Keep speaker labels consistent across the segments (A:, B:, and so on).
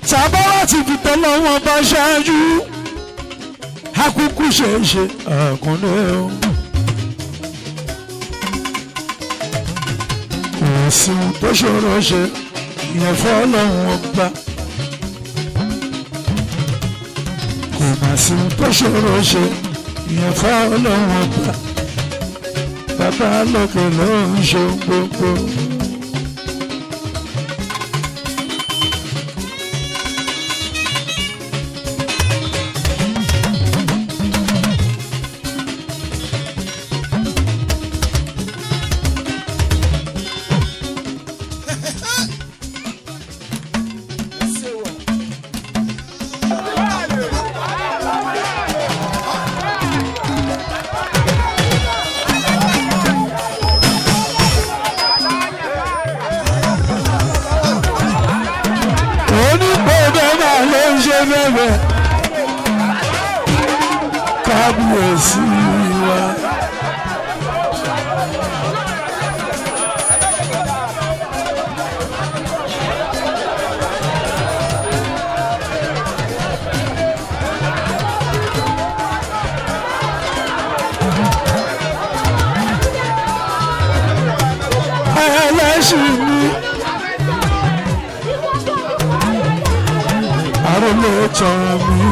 A: tàbá láti fi tọ́lọ́ wọn bá ṣáájú akúkú ṣeéṣe àkànlé o. kò sí ohun tó ṣòro ṣe ìyẹn fọ́ ọlọ́run ọba. kò má sí ohun tó ṣòro ṣe ìyẹn fọ́ ọlọ́run ọba. bàbá lókè ló ń ṣe gbogbo. Kábíyèsí wa. Ẹlẹ́sìn mi. Àròlé tán mi.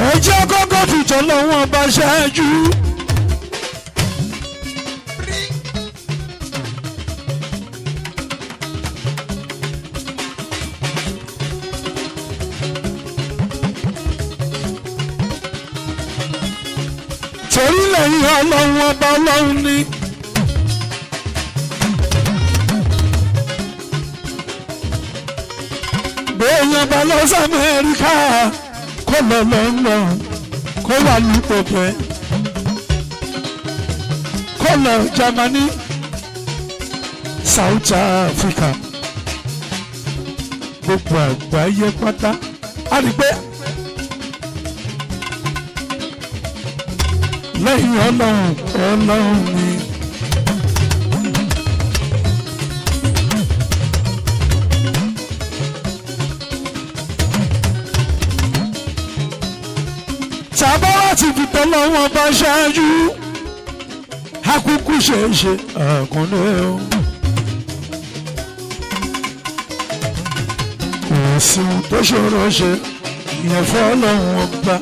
A: Ẹjẹ́ kọ́kọ́ fìtọ́ lọ́wọ́ bá ṣáájú. Torí lẹ́yìn ọlọ́run ọba ọlọ́run ni. Bẹ́ẹ̀yàn bá lọ sí Amẹ́ríkà kó lọ London kó wà lùpọ̀pẹ́ kó lọ Germany South Africa gbogbo àgbáyé pátá á rí pé lẹ́yìn ọlọ́run ni. tàbá láti fi tọ́lọ́ wọn bá ṣáájú akúkú ṣeéṣe àkànlé o. kò sí ohun tó ṣòro ṣe ìyẹn fọ́ ọlọ́run ọba.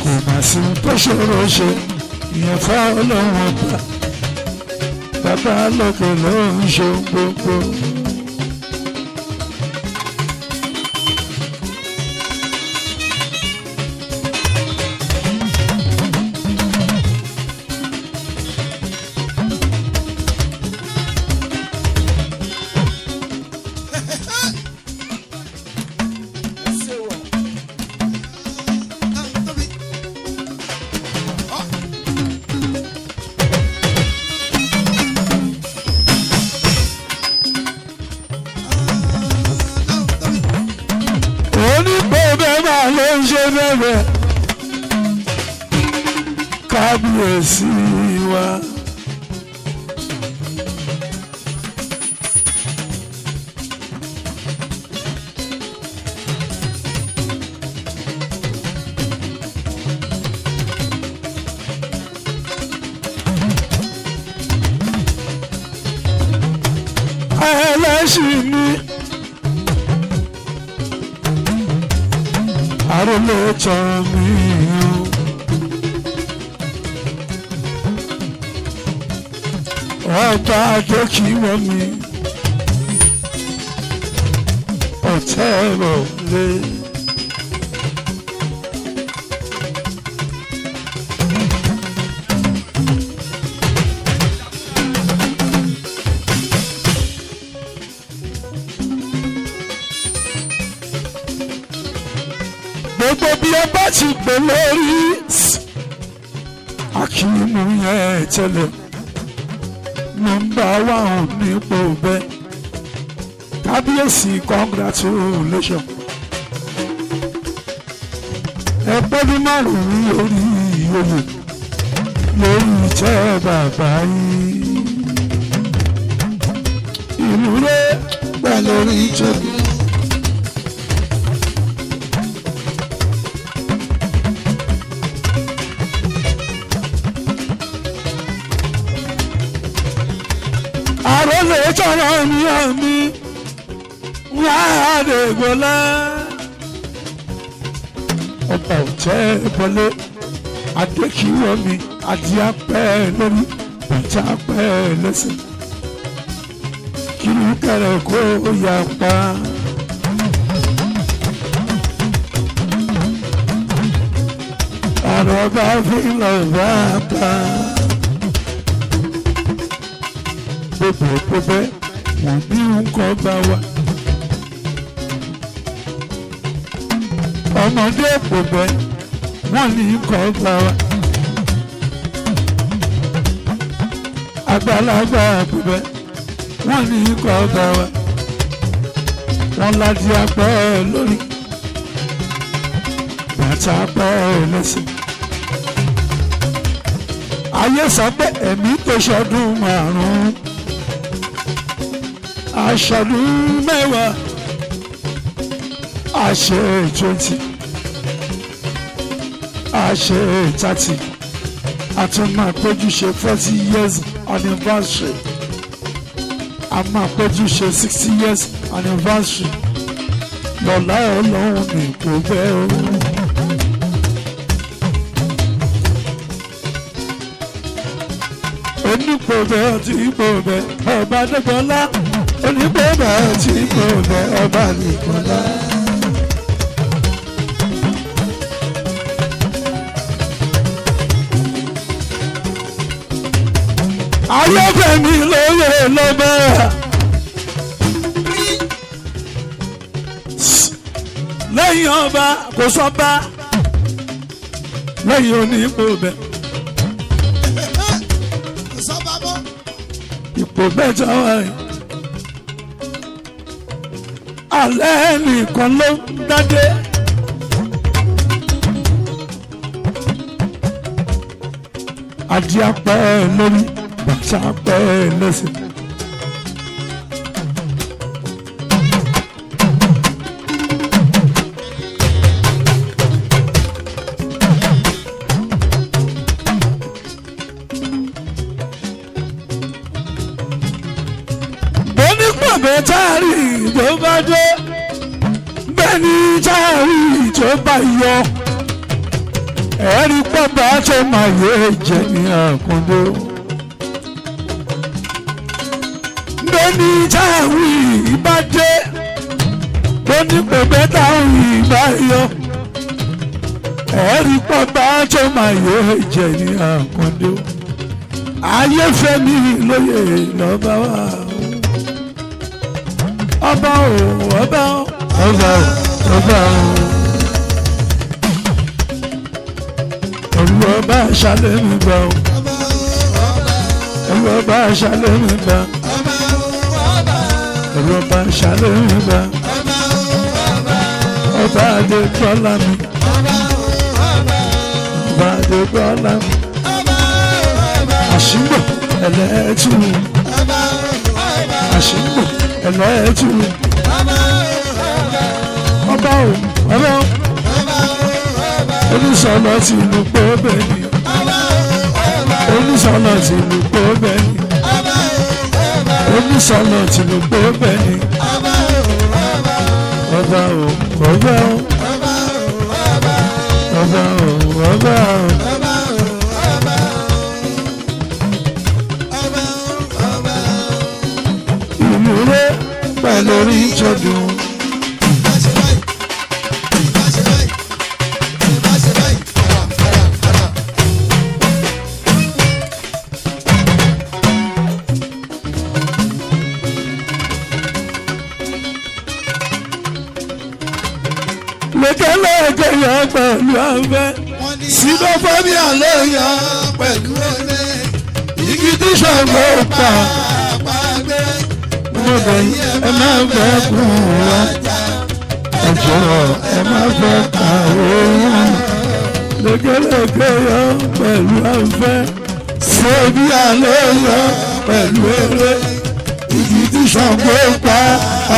A: kò má sí ohun tó ṣòro ṣe ìyẹn fọ́ ọlọ́run ọba. bàbá lókè ló ń ṣe gbogbo. Kábíyèsí wa. ṣì ní àròlé tán mi o ọba àjọkì wọ́n mi ọ̀tẹ̀ rọ̀ lé. gbogbo bí ẹ bá ti pè lórí akíní yẹn tẹ́lẹ̀ nọ́mbà wà hàn nípò bẹ́ẹ̀ kábíyèsí congratulation ẹ gbọ́dún márùn-ún lórí oyè lórí ìtẹ́ bàbá yìí ìlú rẹ̀ gbà lórí ìjọba. àròlé tọrọ mi àmì wà á lè gbọ́lá. ọba òtẹ́ bọ́lé adékìwọ́ mi adíapẹ́ lórí bàtà pẹ́ lẹ́sẹ̀ kìlú kẹrẹ kó yà pa. àròbá fi lọ bá pa. gbogbo bẹ́ẹ̀ wọ́n ní nǹkan bá wa. ọmọdé kò bẹ́ẹ̀ wọ́n ní nǹkan bá wa. àgbàlagbà kò bẹ́ẹ̀ wọ́n ní nǹkan bá wa. wọ́n láti apẹ́ lórí bàtà apẹ́ lẹ́sẹ̀. ayé sọ pé ẹ̀mí tó ṣọdún márùn-ún aṣọdún mẹ́wàá àṣẹ 20 àṣẹ 30 àtún máa péjú ṣe 40 years anniversary a máa péjú ṣe 60 years anniversary lọ́lá ọlọ́run ní kò bẹ́ẹ̀ o. onípò bẹ́ẹ̀ tí ipò bẹ́ẹ̀ ọba dẹ́gbọ́lá onípò bẹ́ẹ̀ tí ipò bẹ́ẹ̀ ọba nìkọ́lá. ayọ́fẹ̀mí lóye lọ́bẹ̀ lẹ́yìn ọba kò sọ́ba lẹ́yìn onípò bẹ́ẹ̀. ipò mẹ́ta wáyé alẹ́ nìkan ló ń dádé adí apẹ́ lórí bàtà apẹ́ lẹ́sẹ̀. táàrí tó bá dé bẹ́ẹ̀ni táàrí tó bá yọ ẹ̀rí pọ́pá tó máa yé jẹ ní àkúndó bẹ́ẹ̀ni táàrí bá dé bẹ́ẹ̀ni pẹ̀pẹ́ táàrí bá yọ ẹ̀rí pọ́pá tó máa yé jẹ ní àkúndó ayéfẹ́mi lóye lọ́ba wa. Ọba o, ọba o, ọba o, ọba o. Ẹ̀rù ọba ṣàlẹ̀ mi gbà o. Ẹ̀rù ọba ṣàlẹ̀ mi gbà. Ẹ̀rù ọba ṣàlẹ̀ mi gbà. Ọba Adékọ́lá mi. Ọba Adékọ́lá mi. Àṣìgbò ẹlẹ́tù. Àṣìgbò ẹlẹ́tù ọba o ọba o onísọ̀nà ti lù pé bẹ́ẹ̀ ni onísọ̀nà ti lù pé bẹ́ẹ̀ ni onísọ̀lọ̀ tí ló gbé bẹ́ẹ̀ ni. ọba o ọba o ọba o ọba o. ìlú rẹ̀ pẹ̀lú orí ìjọdún. lẹ́kẹ̀lẹ́kẹ̀ yọ pẹ̀lú afẹ́ sídọ́fọ́bíà ló yọ pẹ̀lú ọ̀lẹ́ igi tí ṣàgbọ́ pa gbọ́dọ̀ ẹ má fẹ́ kún wa ẹjọ́ ẹ má fẹ́ kàwé wọn lẹ́kẹ̀lẹ́kẹ̀ yọ pẹ̀lú afẹ́ sídọ́fọ́bíà ló yọ pẹ̀lú ọ̀lẹ́ igi tí ṣàgbọ́ pa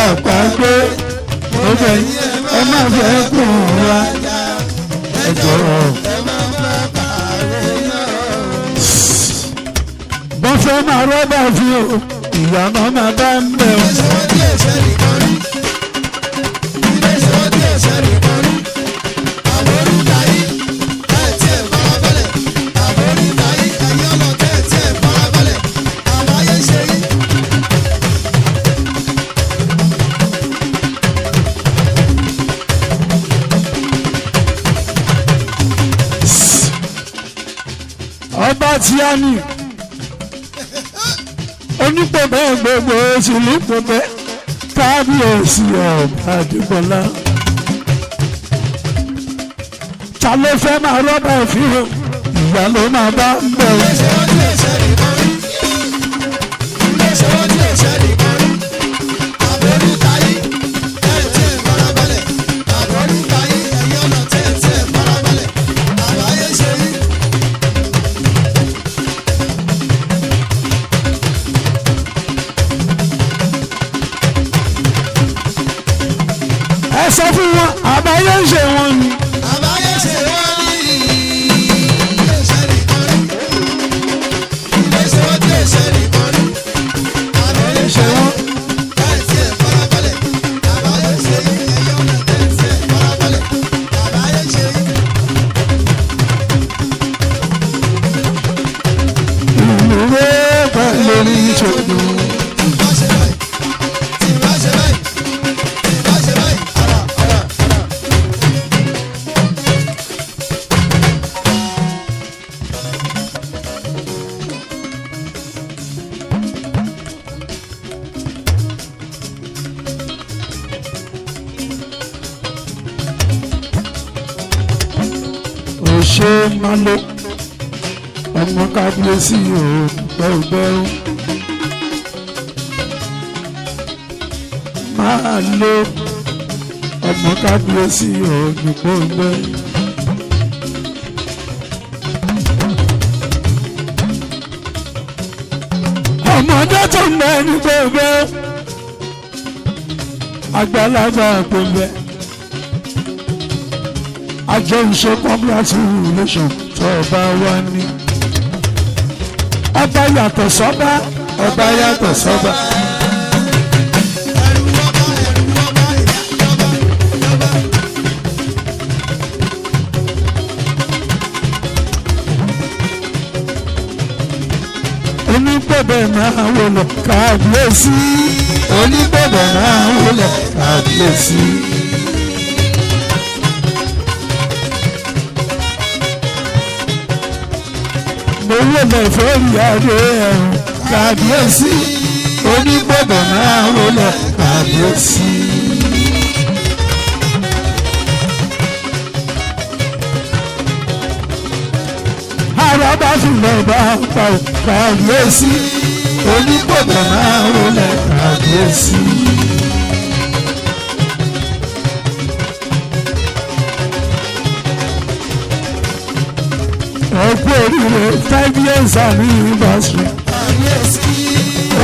A: àpagbé gbọ́dọ̀ ẹ má fẹ́ kún wa ẹjọ́ bọ́n fẹ́ máa rọ́bà fún o ìyànà máa bá ń bẹ̀ o. ọba tí a ní onípòbẹ́ gbogbo oṣù nípòbẹ́ kábíyèsí ọba Adébọ́lá ta ló fẹ́ máa rọ́bà ìfihàn ìyá ló máa bá ń bẹ̀rù. sọ fún wọn àbáyé ń ṣe wọn ni.
B: àbáyé ṣe wọ́n ní ilé ṣe wọ́n tí èṣẹ́ nìkan ní àbáyé ṣe wọ́n láìsí ẹ̀ farabalẹ̀ àbáyé ṣe yí ẹ̀yọ́ ọ̀nà láìsí ẹ̀ farabalẹ̀ àbáyé ṣe yí.
A: ìlú rẹ̀ pẹ̀lú ìṣòro. ṣe máa lo ọmọ kábíyèsí o bẹ́ẹ̀bẹ́ẹ̀ máa lo ọmọ kábíyèsí o bẹ́ẹ̀bẹ́ẹ̀. ọmọdé tó ń bẹ ní bẹ́ẹ̀bẹ́ẹ̀ àgbàlagbà tó ń bẹ. àjọ ìṣe congratulation tó ọba wa ní. ọba yàtọ̀ sọ́ba ọba yàtọ̀ sọ́ba. onígbọ̀bẹ̀ máa wọlé kábíyèsí onígbọ̀bẹ̀ máa wọlé kábíyèsí. mo wọlé fẹ́rí adé ẹ̀rùn kábíyèsí onígbọ̀bẹ̀ máa wọlé kábíyèsí. araba fúnlẹ̀ bá pa kábíyèsí onígbọ̀bẹ̀ máa wọlé kábíyèsí. ọ̀pọ̀ oríire 5 years anniversary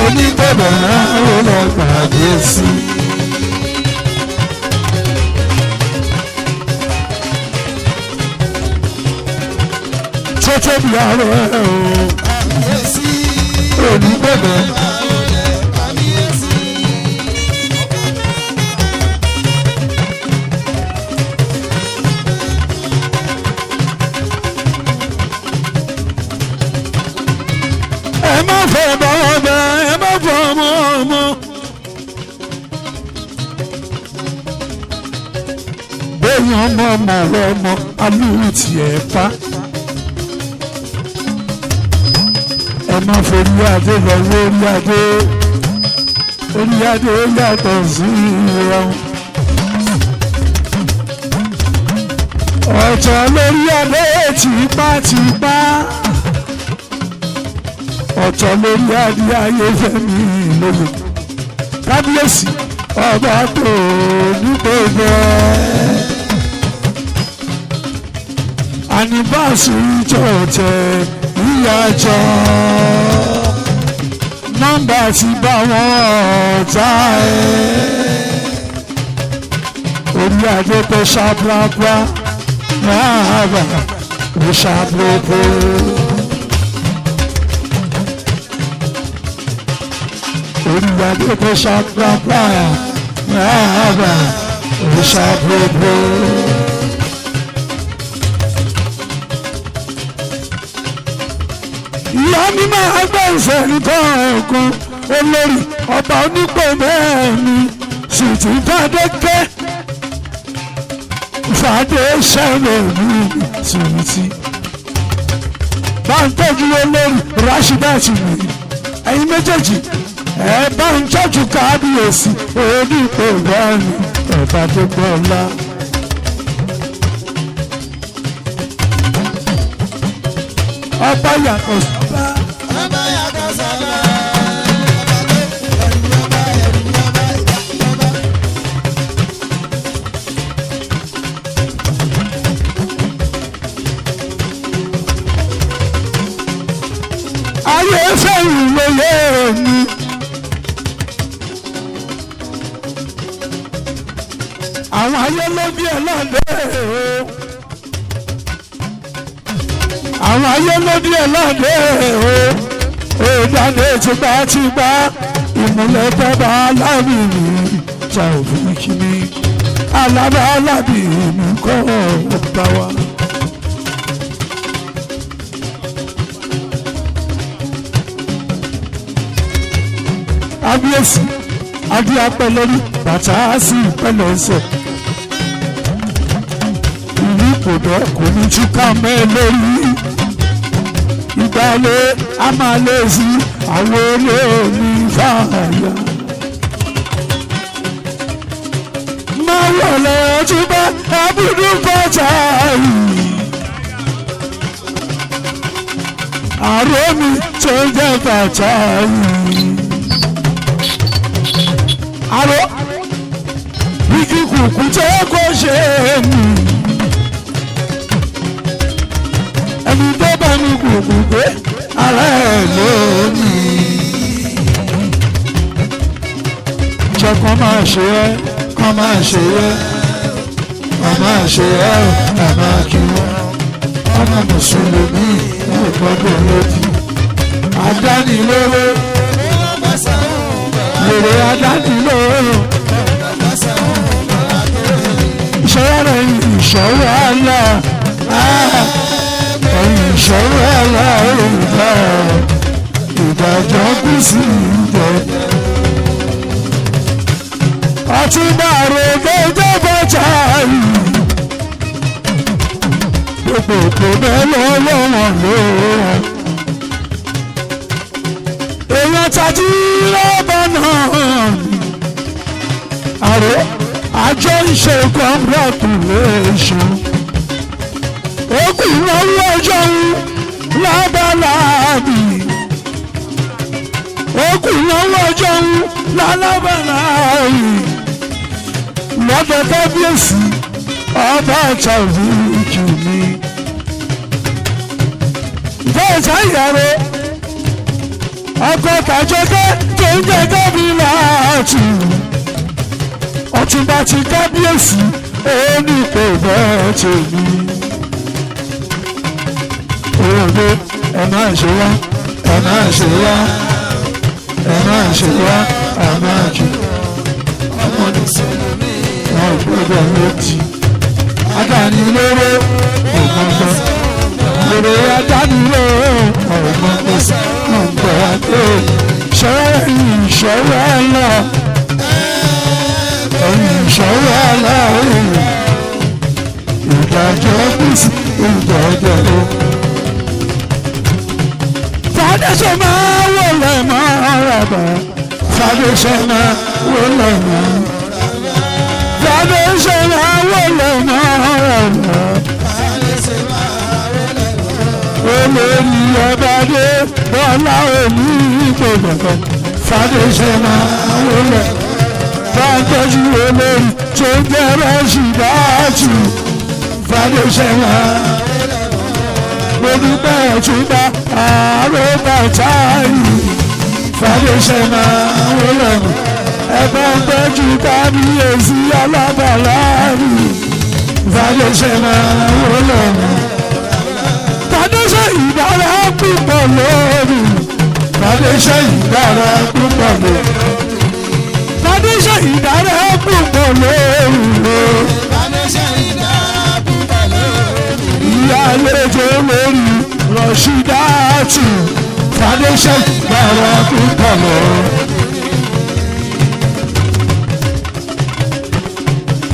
A: onígbọ̀bẹ̀ máa wọlé kábíyèsí. tọ́tọ́ bí arọ ẹ̀ o onígbọ̀bẹ̀ ọmọ ọmọ ọmọ alúù tiẹ̀ pa. ẹ má forí adé lọ lórí adé orí adé yàtọ̀ sí ìrọ̀rùn. ọ̀tọ̀ lórí adé tipátipá ọ̀tọ̀ lórí adé Ayéfẹ́mi lóye kábíyèsí ọba tó nígbògbò àníbàṣù ìjọ̀tẹ̀ ìyàjọ́ nọ́mbà ti bá wọn ọ̀tá orí adé tó ṣàprápá máa bà ó ṣàprópó. orí adé tó ṣàprápá máa bà ó ṣàprópó. ìyá mi máa gbọ́ ìfẹ̀nìkan ẹ̀kan olórí ọba onípò mẹ́rin sì ti fàdékẹ́ fàdé ṣẹlẹ̀ ní tìrìtì. bá ń tọ́jú olórí Rashidat mi ẹ̀yin méjèèjì ẹ̀ bá ń tọ́jú kábíyèsí onípò mẹ́rin ẹ̀bá tó gbọ́ ọ̀la. ọba yàtọ̀ sábà.
B: ọba yàtọ̀ sábà.
A: ayé fẹ́yìn lóye mi. àwọn ayé ló bí ẹ lọ́dẹ o. àwọn ayé ló bí ẹ lọ́dẹ o. ìdáná tipátipá ìmúlẹ̀ bẹ́bà alábìrì jà òfin kìíní alábà alábìrì mi kọ́ ọ̀pá wa. kábíyèsí adé apẹ lórí bàtà sí ìpẹlẹ ẹsẹ̀ ìlú ìpòdọ kò ní túká mẹ lórí ìgbàlè a máa lè sí àwọn olè ní fàáyà. máa wọlé ọtúbà abúlé bàtà yìí àrò mi tó jẹ bàtà yìí. àrò igi kùkù tẹ́ kó ṣe mí ẹni tó bá ní kùkù pé ara ẹ̀ lónìí. jẹ́ kó máa ṣe ẹ́ kó máa ṣe ẹ́ kó máa ṣe ẹ́ ẹ̀ máa kí wọ́n ọmọ mùsùlùmí ní ìgbọ́dọ̀ lódì adánilóró lèrè adánilóró ìṣòro ìṣòro àlá ìṣòro àlá òrùka ìdájọ́ kù sí ìjọ. ọtí bàrò gbẹjọ bàtà yìí gbogbo òkè mẹ́lọ́ lọ́wọ́ lọ́wọ́. èèyàn tají lọ́bọ̀ náà àrò àjọ ìṣe congratulation òkú ìnáwó ọjọ́ lábàlábì òkú ìnáwó ọjọ́ lálábàlábì lọ́dọ̀ kábíyèsí ọba àtàwí kìíní bẹ́ẹ̀ sáyàrá ọkọ̀ tàjọ́kẹ́ tó ń jẹ́ gómìnà àtù ọ̀túnba ti kábíyèsí òní kò bẹ́ẹ̀ tèmi. òde ẹ máa ṣe wá ẹ máa ṣe wá ẹ máa ṣe wá ẹ máa jù ọmọ ní sọlọ́mí wọn gbọ́dọ̀ méjì adánilóró ọgbọ̀ngbọ̀n lórí adánilóró ọgbọ̀ngbọ̀n ọgbọ̀n tó ṣọ́rọ̀ ìṣòro àlọ́ ìṣòro àlọ́ ìdájọ́ bísí ìdájọ́ o. Fàdéṣe máa wọlé máa ràbà. Fàdéṣe máa wọlé máa. Fàdéṣe máa wọlé máa ràbà. Olórí ọbàdé Bọ́lá òní ìgbòkèkè. Fàdéṣe máa wọlé. Fàdéṣe olórí tó jẹ́rẹ́ ṣìdáàtì. Fàdéṣe máa olùgbà ọ̀túnba àárọ̀ bàtàlì. Fàdéṣe máa wọlé mọ́. Ẹ̀bá ń tọ́jú kábíyèsí alábàláàrí. Fàdéṣe máa wọlé mọ́. Fàdéṣe ìdára púpọ̀ lórí. Fàdéṣe ìdára púpọ̀ lórí. Fàdéṣe ìdára púpọ̀ lórí.
B: Fàdéṣe ìdára púpọ̀ lórí.
A: Ìyálejò lórí Rọ̀ṣídátù. Fàdéṣe ìdára púpọ̀ lórí.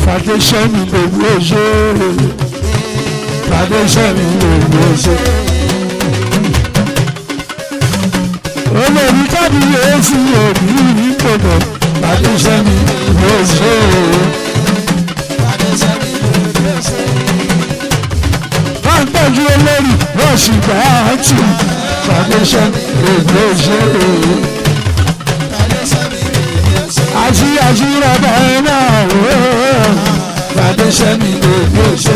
A: Fàdéṣe mi gbogbo oṣù. Fàdéṣe mi gbogbo oṣù. Olórí kábíyèsí òbí ìkòkò. Fàdéṣe mi gbogbo oṣù.
B: Fàdéṣe mi gbogbo oṣù.
A: Fàǹtọ́jú olórí Rọ̀ṣídátù. Fàdéṣe mi gbogbo oṣù.
B: Fàdéṣe mi gbogbo oṣù.
A: Àṣírí rọ̀bà ẹ̀ náà wò ó. Fàdéṣe mi gbogbo oṣù.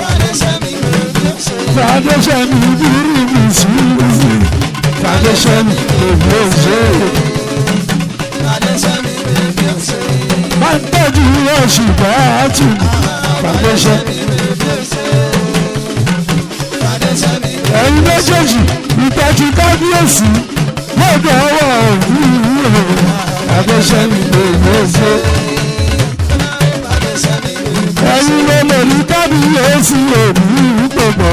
B: Fàdéṣe mi gbogbo oṣù.
A: Fàdéṣe mi bírí mi sílùú. Fàdéṣe mi gbogbo oṣù.
B: Fàdéṣe mi gbogbo oṣù.
A: Fàǹtọ́jú Rọ̀ṣídátù. Fàdéṣe ẹ̀yin méjèèjì ìtọ́jú kábíyèsí lọ́dọ̀ ọwọ́ òwúrò. Fàdéṣe mi gbogbo oṣù. Ẹ̀yin ló lè ní kábíyèsí òbí gbogbo.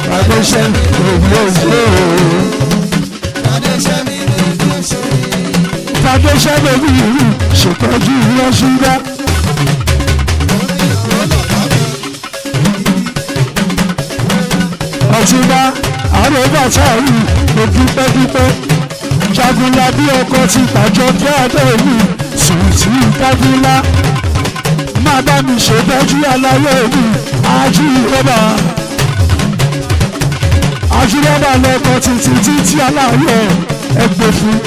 A: Fàdéṣe mi gbogbo oṣù. Fàdéṣe bèbí ìlú ṣètọ́jú Rọ̀ṣídá. Ọ̀túnba àròbàtàrí ló dúpẹ́dúpẹ́. Jagunla bí ọkọ ti tàjọ kí Adéèlú Sùtì Kábílá. Má bá mi ṣètọ́jú aláyé mi Ajírọ́bà. Ajírọ́bà lọkọ títí títí aláyé ẹgbẹ́ fún.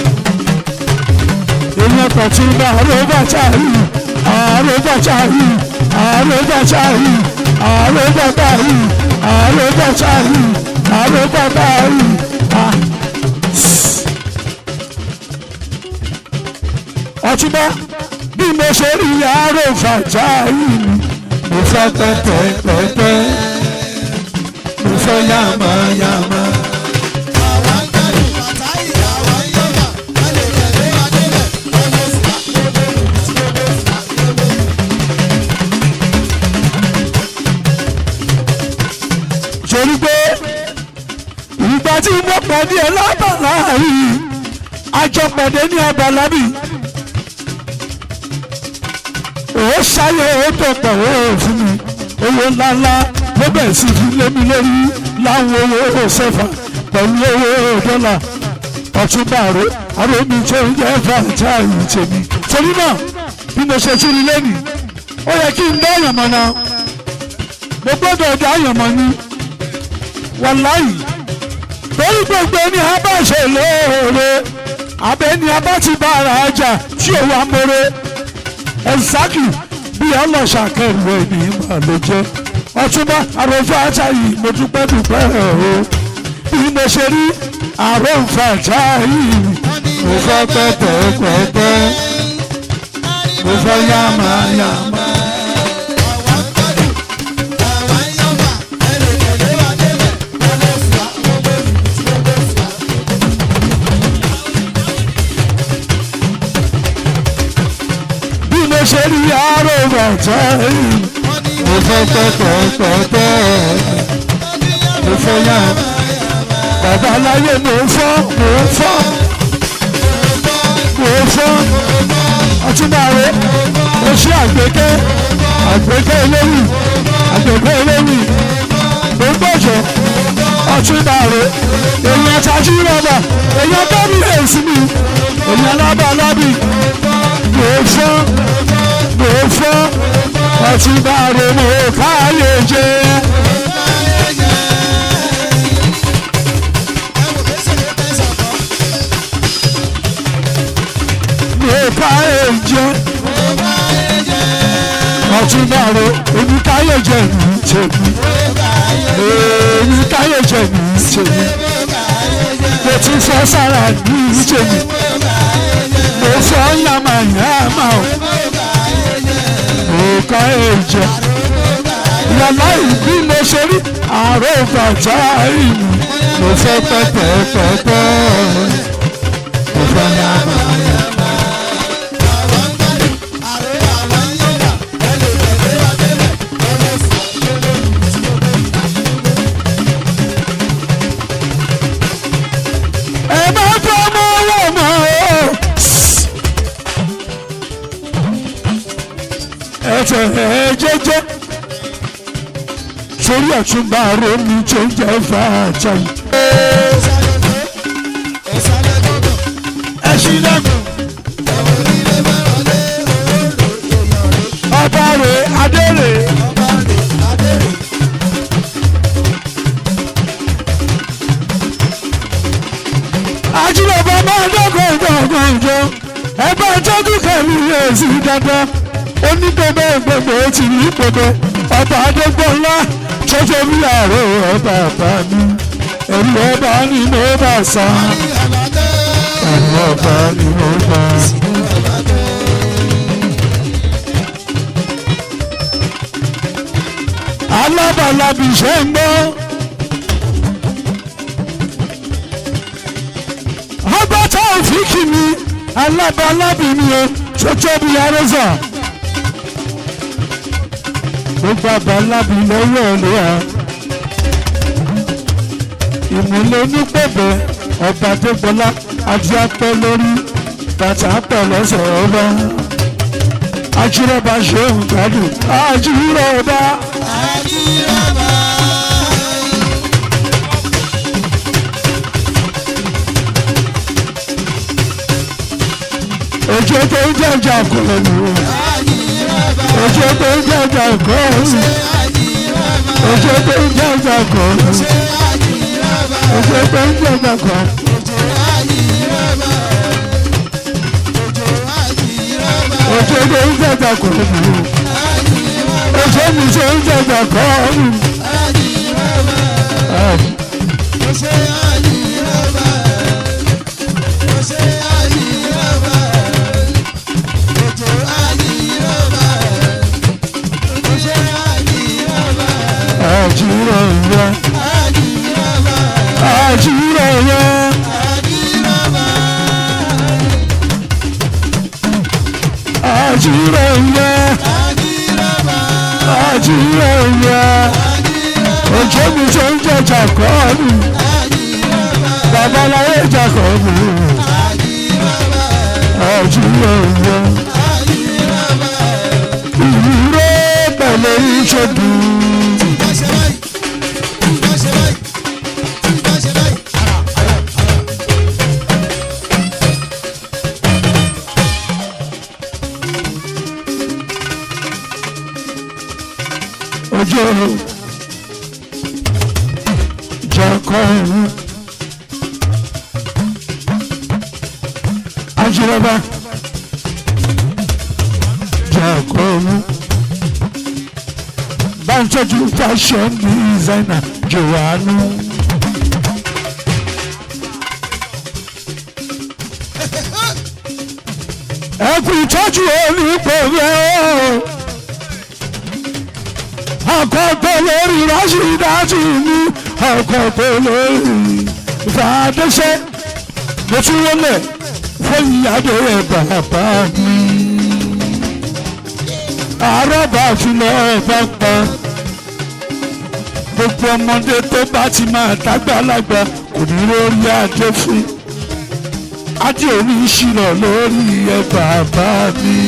A: Èèyàn kan tún bá àròbàtàrí àròbàtàrí àròbàtàrí àròbàtàrí àròbàtàrí àròbàtàrí. Ọ̀túnba bí mo ṣe rí àròbàtàrí mo fẹ́ pẹ́pẹ́pẹ́pẹ́ mo fẹ́ yàmàyàmà. Torí pé ìgbà tí mo pàdé ẹ lábàlá yìí àjọpàdé ní abala bíi ó ṣayé ó tó pọ̀ ó fún mi owó ńláńlá ló bẹ̀rẹ̀ sí fi lé mi lórí láwọn owó sẹ́fà pẹ̀lú owó dọ́là. Ọ̀túnba àrò mi tó ń jẹ́ fàájà yìí tèmi. Torí náà bí mo ṣe tún rí lẹ́nìí ó yẹ kí n dá àyànmọ́ náà mo gbọ́dọ̀ dá àyànmọ́ ni. Wàláyì torí gbogbo ẹni a bá ṣe lóore abẹ́ni a bá ti bá ara ọjà tí ò wá mọ́rẹ́ ẹ̀sákì bí ọlọ́ṣà kẹrù ẹni mà ló jẹ́. Ọ̀túnba àròfà àjà yìí mo dúpẹ́ dúpẹ́ o bí mo ṣe rí àròfà àjà yìí mo fẹ́ pẹ́pẹ́pẹ́pẹ́ mo fẹ́ yàmàyàmà. Ṣé ní àròbàtàrí mo fẹ́ pẹ́pẹ́pẹ́pẹ́ mo fẹ́ yá bàbá aláyé mo fọ́ Ọ̀túnba rẹ̀ mo ṣe àgbékẹ́ olórí àgbẹ̀gbẹ̀ olórí gbogbojo ọ̀túnbàrò èèyàn tajú rọ̀bà èèyàn tọ́bi èsì mi èèyàn lábàlábì gbòòfọ́ ọ̀túnbàrò mo káyé jẹ́. káyé jẹ́ ọ̀túnbàrò èmi káyé jẹ́ ní tèmi èmi káyé jẹ́ ní tèmi mo ti fọ́ sára ní tèmi mo fọ́ yàmàyàmà o mo káyé jẹ́ yàrá ìbí mo ṣe rí àárọ̀ bàtà ìlú mo fẹ́ pẹ́pẹ́pẹ́pẹ́ mo fẹ́ yàmàyàmà. jẹ́jẹ́ torí Ọ̀túnbàrò mi tó ń jẹ́ fàájà yìí. ẹṣin lẹ́nu ọba rẹ̀ adé rẹ̀. ajínigbà máa dọ́gbọ̀n ìdọ̀gbọ̀n ìjọ ẹgbẹ́ tọ́jú kẹ́mi yóò sí dandan. onígbẹ̀gbẹ̀ gbogbo ti ní gbogbo ọba adégbòńlá tọ́jú bí ààrẹ ọba àbá mi ẹ̀rù ọba ni mo bá sá ẹ̀rù ọba ni mo bá. alábàlábì ṣe ń gbọ́ ọba tá ò fi kì mí alábàlábì mi o tọ́jú bí arẹ́sà. gbogbo àbálábì lọ́wọ́ ọ̀lẹ́yà ìmùlẹ̀ onípẹ̀bẹ̀ ọba Adégbọlá ajé apẹ́ lórí bàtà apẹ́ lọ́sẹ̀ ọba ajírọ̀bà ṣéun gbádùn ajírọ̀bà. ojú tó ń jẹ́jà kò lẹ́nu ojú tó ń jẹ́jà kò lẹ́nu ojú tó ń jẹ́jà kò lẹ́nu ojú tó ń jẹ́jà kò lẹ́nu. ojú tó ń jẹ́jà kò lẹ́nu ojú mi tó ń jẹ́jà kò lẹ́nu. Ajírọ̀yà Ajírọ̀yà Ajírọ̀yà Ajírọ̀yà ojú mi tó ń jẹ́ Jákọ́bù babaláwo Jákọ́bù Ajírọ̀yà ìró pẹ̀lú ìṣègùn. Ojo Jákọ́bù Ajírọ̀bà Jákọ́bù báńtọ́jú fashion designer Jòhánù. ẹ kú ìtọ́jú olùkọ́wé àkọ́kọ́ lórí Rashidatu ní àkọ́kọ́ lórí Fàdéṣẹ́ mo tún wọlé fún ìyáde rẹ̀ bàbá mi. àrọ́bà fúnlẹ̀ ọ̀bá pa gbogbo ọmọdé tó bá ti máa dàgbàlagbà kò ní lórí adé fún adé òní ìṣirò lórí ẹ̀ bàbá mi.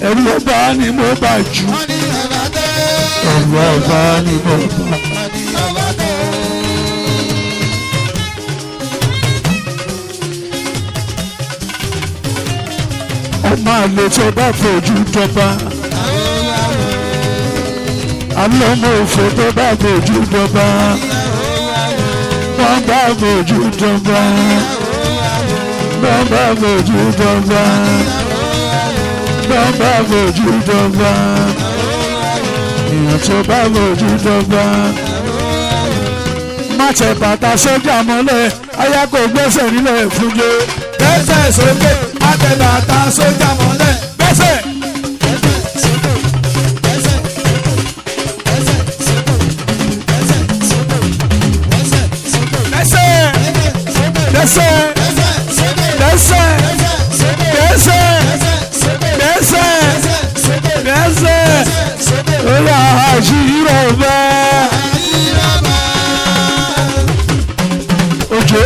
A: ẹ̀rù ọba ni mo bá jù
B: wọ́n ní ọba tó.
A: ẹ̀rù ọba ni mo bá.
B: wọ́n ní ọba tó.
A: ọmọ àlè tó bá fojú dọ́gba alọ́mọ òfò tó bá fojú dọ́gba wọ́n bá fojú dọ́gba wọ́n bá fojú dọ́gba wọ́n bá fojú dọ́gba èèyàn tó bá fojú dọ́gba má tẹ bàtà sójà mọ́lẹ̀ aya kò gbẹ́sẹ̀ nílẹ̀ fúnjẹ gbẹ́sẹ̀ sókè má tẹ bàtà sójà mọ́lẹ̀ gbẹ́sẹ̀. Dẹ́sẹ̀ dẹ́sẹ̀ dẹ́sẹ̀ dẹ́sẹ̀ dẹ́sẹ̀ orí àṣírò bẹ́ẹ̀. Òjò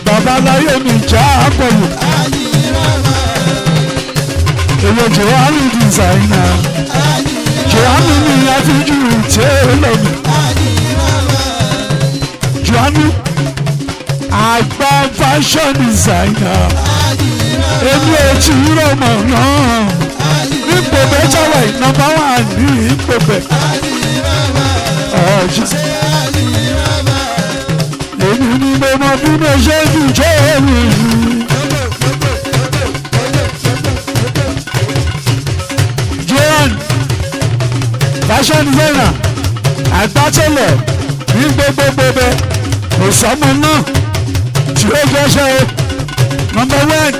A: babaláyé mi já àpọ̀lù. Èlò Jòhánù dìsáínà. Jòhánù mi àfijú tẹ́lẹ̀ mi. Jòhánù àgbà fashion designer. Èmi ò tí ì rọmọ náà. Ipò bẹ́jáwé nọ́mbà wà ní ipò bẹ̀. Èmi ni mo mọ bí mo ṣe jù jẹ́ èmi. Johan fashion designer àgbàtẹ́lẹ̀ ní gbogbo bẹ̀ kò sọ́mọ náà tí ó gbẹ́sẹ̀ o nọ́mbà 1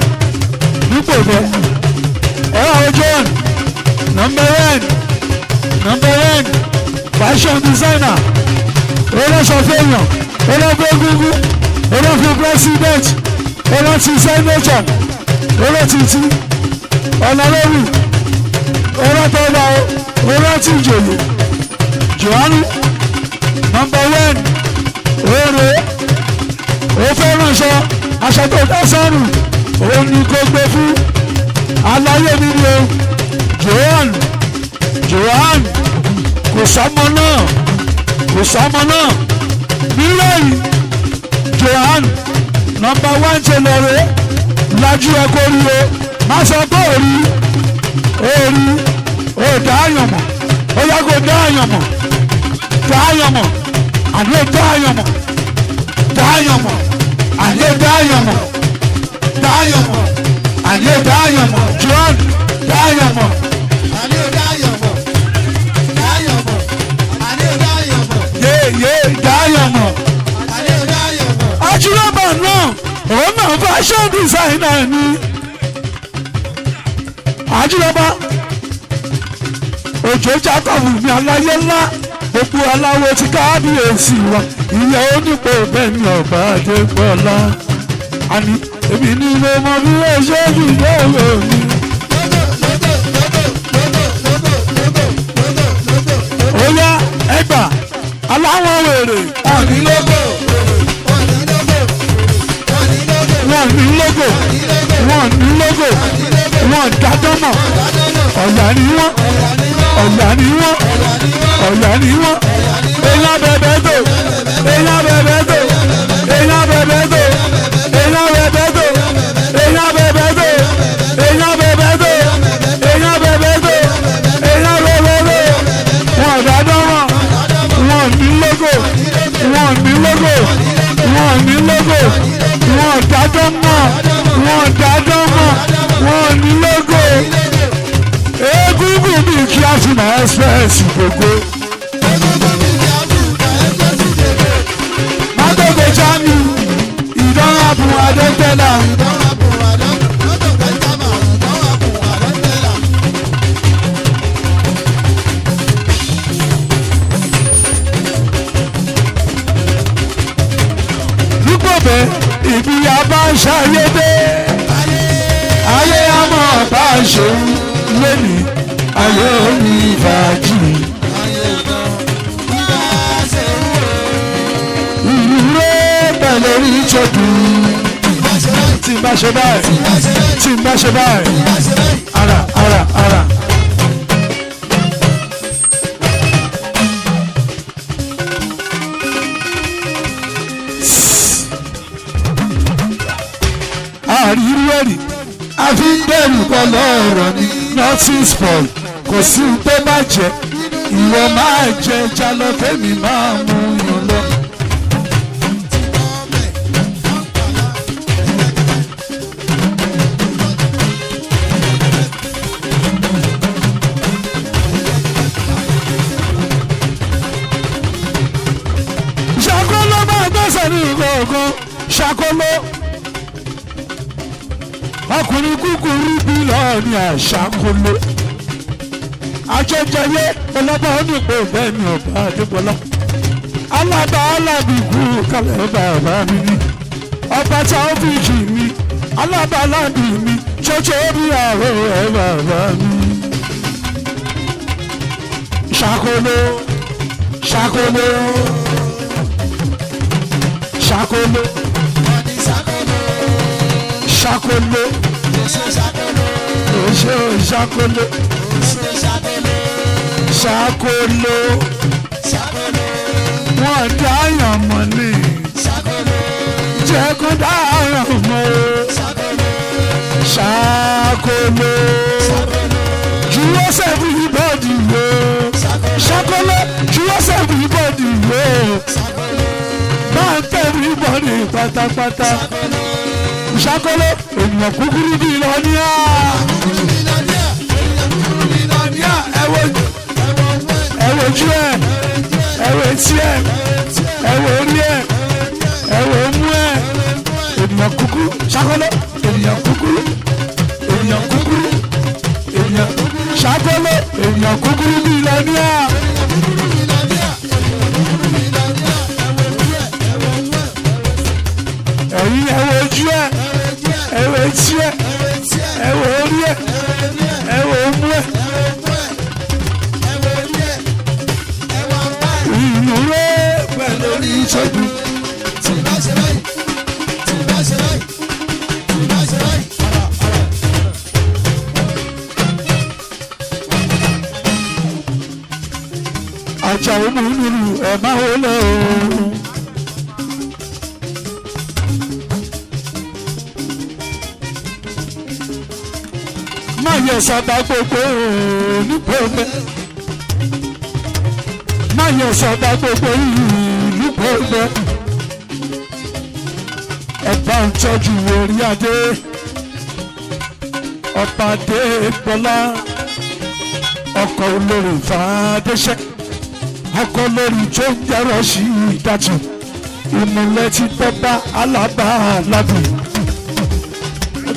A: nípò bẹ̀ Johan nọ́mbà 1 fashion designer olóṣọ̀fẹ́yàn olóbógúngún olófi president olóti senator olótìtì ọ̀nàlẹ́wì olótọ́lá olótì ìjòyè Jòhánù nọ́mbà 1 oore ó fẹ́ ránṣọ aṣọ tó dá sọ́rùn òun ni kò gbé fún aláyé mi ni o Jòhánù kò sọ́mọ náà nílẹ̀ yìí Jòhánù nọ́mbà 1 ṣe lọ rẹ̀ lájú ẹ̀kọ́ rí o má sọ pé ó dá àyàn mọ̀ ó yá kó dá àyàn mọ̀ àní ó dá àyàn mọ̀ àní ó dá àyàn mọ̀ àní ó dá àyàn mọ̀ Jòhánù dá àyàn mọ̀.
B: àní ó dá àyàn mọ̀ àní ó dá àyàn mọ̀.
A: Yé dá àyàn mọ̀.
B: àní ó dá àyàn mọ̀.
A: Ajúlọ́bà náà òun náà fashion designer ni. Ajúlọ́bà Òjó Jákọ́bù ní aláyé ńlá gbogbo aláwo ti kábíyèsí wa ìyá onípò bẹ́ẹ̀ ni ọba Adégbọ́lá àní èmi ní mo mọ bí wọ́n ṣe jù lọ́wọ́ mi. Ó yá ẹgbà aláwọ̀ wèrè ọ̀ní lógo. Wọ́n ní lógo wọ́n dádọ́mọ̀ ọ̀yà ni wọ́n èèyàn bẹ̀bẹ̀ tó wọ́n dádọ́mọ̀ wọ́n ní lógo wọ́n ní lógo egungun mi kí a fi máa express gbogbo. Mágbègbè Jamiu ìdánwò àbùn Adétẹ́lá. Nígbòbẹ̀ ìbí abá ń ṣàyédé. Ayé àmọ́ bá ń ṣe lónìí. Ayé òní fàájì. Ìrúré pẹ̀lú orí ìjọdù. Tí n bá ṣe báyìí. Ara. àrírí ẹ̀rí àfi ń bẹ̀rù kọ́ lọ́rọ̀ ni nothing spoil kò sí ohun tó bá jẹ́ ìwọ máa jẹ jalọ tẹ́mi máa mú yàn lọ. ṣàkóló máa gbẹ́sẹ̀ ní ìkọ̀ọ̀kan ṣàkóló ọkùnrin kúkúrú bí lọ́ọ̀ ní àṣàkóló ajẹjẹyẹ ọlọ́ba onípo bẹ́ẹ̀ ni ọba adébọlá alábà alábìkú kalẹ̀ bàbá mi ni ọba táwọ́fíìkì mi alábà alábì mi ṣoṣo orí ààrẹ ẹ̀ bàbá mi. ṣàkóló ṣàkóló ṣàkóló ṣàkóló ṣe ṣàkóló ṣàkóló wọn dáyàn mọ́ ni jẹ́ kó dáyàn mọ́ ṣàkóló juwọ́ sẹ́fù ìbọ̀dì wo ṣàkóló juwọ́ sẹ́fù ìbọ̀dì wo máa ń tẹ̀wé ìbọ̀dì pátápátá ṣàkóló ènìyàn kúkúrú bí lọ́níà. Ojú ẹ ẹwọ etí ẹ ẹwọ orí ẹ ẹwọ imú ẹ ènìyàn kúkúrú ṣàkóló ènìyàn kúkúrú ènìyàn kúkúrú ènìyàn ṣàkóló ènìyàn kúkúrú bí lọ́níà. ẹ̀yin ẹwọ ojú ẹ ẹwọ etí ẹ ẹwọ orí ẹ ẹwọ imú ẹ. Ìṣẹ́gun tí bá ṣe báyìí tí bá ṣe báyìí tí bá ṣe báyìí. àjà òmùnúrù ẹ̀ máa wọlé o. má yẹ sábà gbogbo nípò mẹ́ má yẹ sábà gbogbo yìí gbogbo ẹ̀bá ń tọ́jú orí adé ọba adé gbọ́lá ọkọ̀ olórí fàdéṣẹ́ ọkọ̀ olórí tó ń jẹ́rọ̀ sí ìdájọ́ ìmùlẹ̀ tí bọ́bá alábà alábì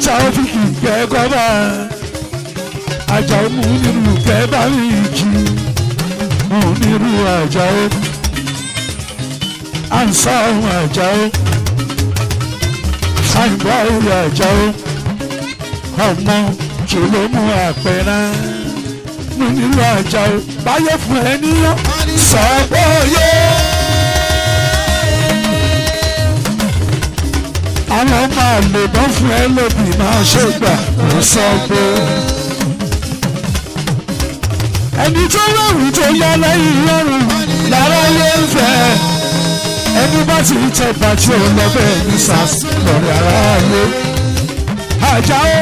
A: táwọ́fíìkì kẹ́kọ̀ọ́ bá àjà mú nínú kẹ́bà rí jù mú nínú àjà ó. Ansa ohun àjàó àìgbà orí àjàó ọmọ jòlómù àpẹẹrẹ mú nílò àjàó báyé fún ẹnìyàn sọ́gbóyè. àwọn máa lè bọ́ fún ẹ lóbi máa ṣe gbà kó sọ́gbó. ẹni tó rọrùn tó yá lẹ́yìn rọrùn lára yé ń fẹ́. ẹni bá ti ń tẹ bàtí òun lọ bẹ́ẹ̀ ní sars lórí ara ayé. àjàó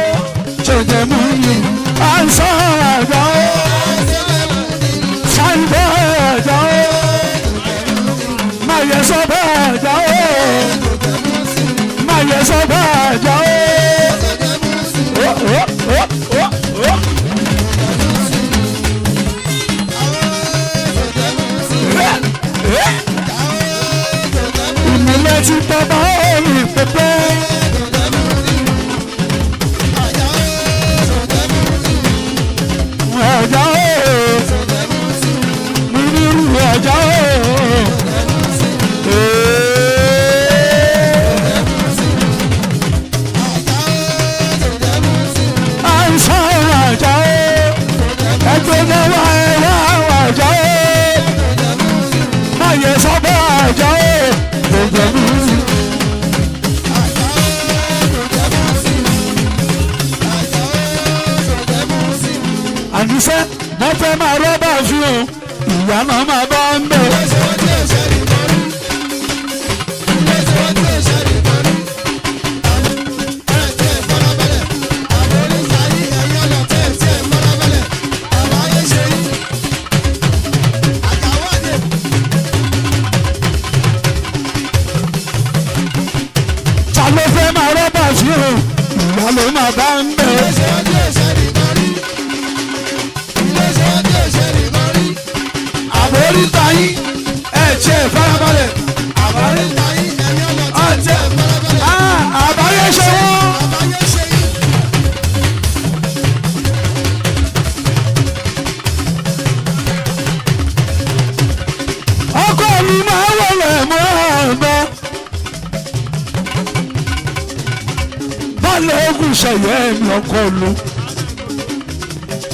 A: ṣèjẹ́ mú mi à ń sọ àjàó ṣàìbọ̀ àjàó má yẹ sọ bẹ́ẹ̀ àjàó má yẹ sọ bẹ́ẹ̀ àjàó. ìmùlẹ̀ ti bàbá orí pẹpẹ. Àjàó mi nírú àjàó. àìsàn àjàó ẹgbẹ́ náà wà ẹ̀wà àjàó. má yẹ sọ́bọ̀ àjàó. àníṣe wọ́n fẹ́ máa rọ́bà fún un ìyá náà máa bá ń bẹ̀. bàbá ń bẹ̀ ọ́.
B: Ilé-iṣẹ́ ọdún ẹ̀ṣẹ̀ nìkan rí. Ilé-iṣẹ́ ọdún ẹ̀ṣẹ̀ nìkan rí.
A: Àbóríta yín ẹ̀ ṣe ìfarabalẹ̀.
B: Àbáríta yín ẹ̀mí ọmọ tí ẹ̀ jẹ́ ìfarabalẹ̀.
A: Àbáyé ṣe wọ́n.
B: Àbáyé ṣe yín.
A: Ọkọ mi máa wọlé mọ́ ọ̀gbọ́n. Bálẹ̀ ogun ṣẹ̀yẹ ẹ̀mí ọkọ lu.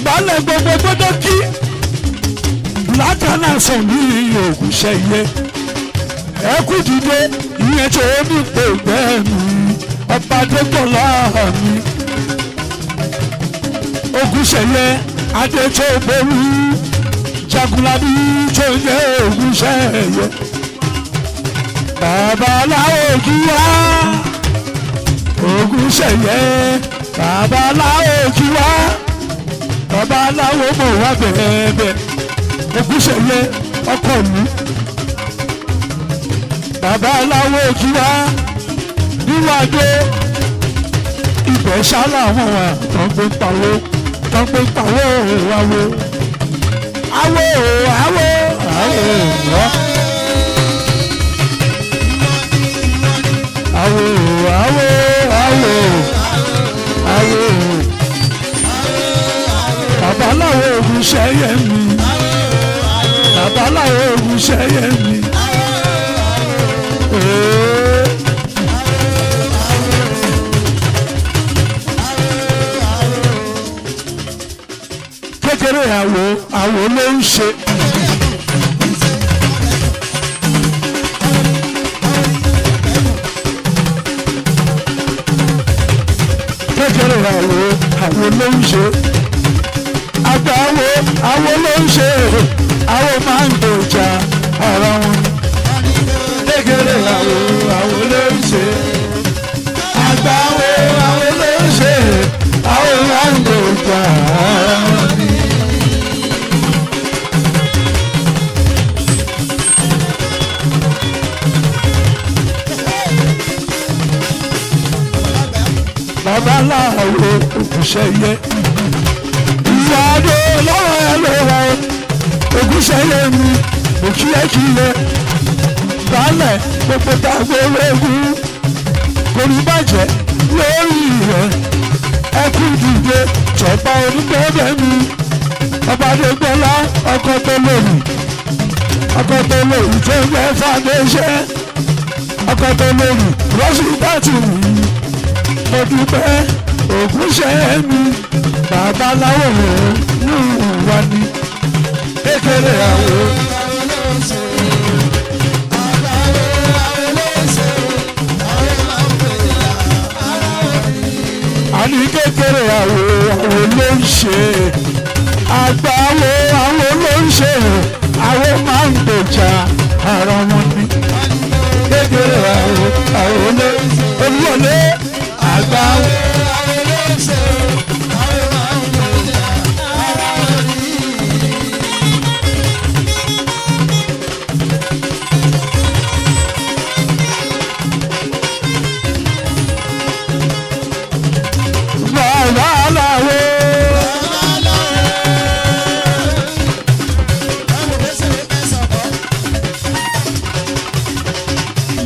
A: Bálẹ̀ gbogbo gbọ́dọ̀ kí. Látàná sàn ní ogun ṣẹ̀yẹ. Ẹ kú dìde ìyẹn tó ní pé bẹ́ẹ̀ mi. Ọba Adégbọlá mi. Ogun ṣẹ̀yẹ Adé tó borí. Jagunlabi tó yẹ ogun ṣẹ̀yẹ. Babaláwo kí wá. Ogun ṣẹ̀yẹ. Babaláwo kí wá. Babaláwo mọ̀ wá bẹ̀ẹ̀bẹ̀. Ogun ṣẹ̀yẹ ọkọ mi. Babaláwo kí wá. Níwájú ibẹ̀ ṣálá wọn wà tán gbé pawó tán gbé pawó wáwó. Awo awo awo wọ́. Awo awo awo awo. Babaláwo ogun ṣẹ̀yẹ mi. Babaláwo ogun ṣẹ̀yẹ mi. Kékeré àwo ló ń ṣe. Kékeré àwo ló ń ṣe. Àgbà àwo ló ń ṣe. Àwo máa ń gbòjà ara wọn. Kékeré àwo ló ń ṣe. Àgbà àwo ló ń ṣe. Àwo máa ń gbòjà ara wọn. Babaláwo Ògúnṣẹ̀yẹ. Ìyáàdó lọ́wọ́ ẹ lọ́wọ́ Ògúnṣẹ̀yẹ mi òkìlẹ̀kìlẹ̀. Baálẹ̀ gbogbo tàgbé eégún kò ní bàjẹ́ lórí rẹ̀. Ẹkú dìde jọba onígbẹ́bẹ́ mi. Ọba Adégbọlá ọkọ tó lórí. Ọkọ tó lórí tó ń bẹ́ fàdéṣẹ́. Ọkọ tó lórí rọ́ṣídàtì mi. Mo dúpẹ́ Ògúnṣẹ̀yẹ mi. Babaláwo nù wá ní. Kékeré àwo. Àní kékeré àwo ló ń ṣe. Àgbà àwo ló ń ṣe. Àwo máa ń gbèjà ara wọn ní. Kékeré àwo ló ń ṣe. Olúwọlé àgbà àwo ló ń ṣe. Àwo máa ń gbèjà ara wọn ní. Babaláwo.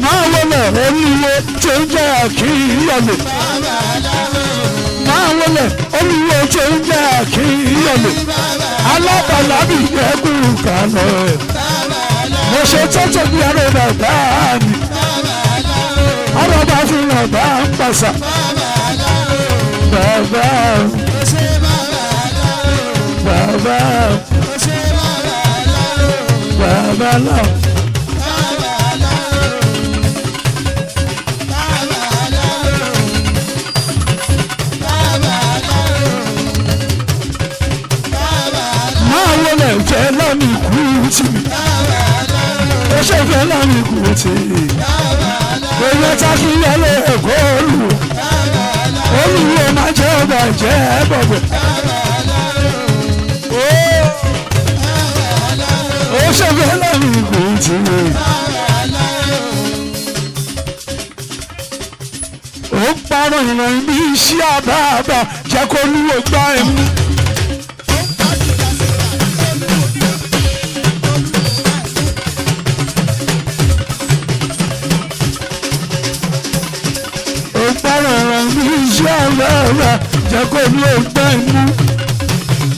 A: Máa wọlé olúwo tó ń jẹ́ àkíyọ̀lẹ̀. Máa wọlé olúwo tó ń jẹ́ àkíyọ̀lẹ̀. Alábàlábì ẹkùn kalẹ̀. Mo ṣe tọ́tọ̀ bí arọ bàbá mi. Arọ bá fi bàbá ń pàṣà. Bàbá Babaláwo. Máa wọlé fẹ́ lọ́nà ikú tì mí. Ó ṣe fẹ́ lọ́nà ikú tì mí. Owó tákì yẹlé ẹ̀kọ́ olùwò. Olùwò máa jẹ́ ọba jẹ́ bọ̀bọ̀. Ó ṣe fẹ́ lọ́nà ikú tì mí. Ó pa parọ́ ìrìn bí iṣẹ́ àbáàbà jẹ́ kó lúwo gbá ẹ̀mú. Ó parọ́ ìrìn bí iṣẹ́ àbáàbà jẹ́ kó lúwo gbá ẹ̀mú.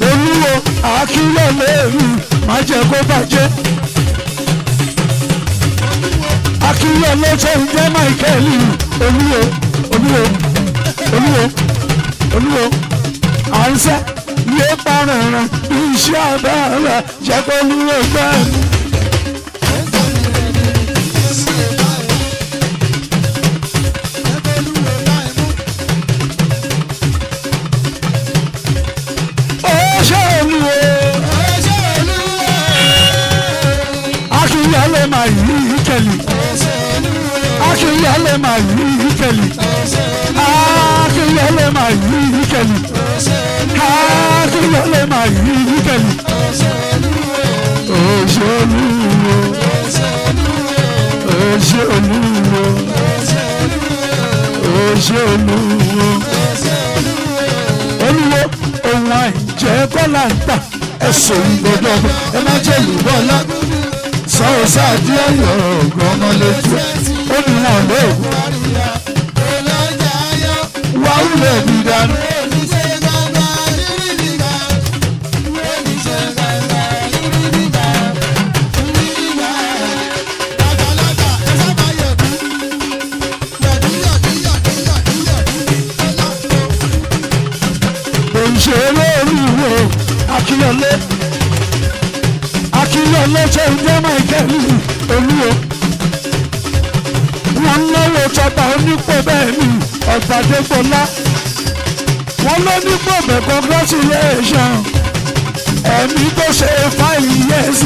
A: Olúwo àkílẹ̀ lẹ́rù má jẹ́ kó bàjẹ́. Akílẹ̀ lọ́sẹ̀ ń jẹ́ Michael. Olúwo olúwo olúwo olúwo à ń sẹ́ yé parẹ́rẹ́ bí iṣẹ́ àbára jẹ́ kó lúwo gbẹ́. Ó ṣe olúwo akílẹ̀ lè máa yí kẹ́lì. Akínyẹlẹ máa yí kẹ́lì. Akínyẹlẹ máa yí kẹ́lì. Akínyẹlẹ máa yí kẹ́lì. Òṣèlúwo. Òṣèlúwo. Òṣèlúwo. Olúwo ohun àìjẹ́ kọ́lá ń tà ẹ̀sùn ìgbọ́dọ̀ ẹ má jẹ́ ìbọ́lá. Sọ̀rọ̀ sáàdì ọ̀yọ́ ọ̀gbọ́n létí ó ní wọn lóògùn. Wà á wúlò bí dání. Òṣèré olúwo Akínyẹlé. Akínyẹlé ṣe ń jẹ́ Michael olúwo. Wọ́n lọ́wọ́ tọba onípò bẹ́ẹ̀ ni Ọ̀gbàdégbọlá. Wọ́n ló nípò bẹ́ẹ̀ congratulation. Ẹ̀mí tó ṣe 5 years,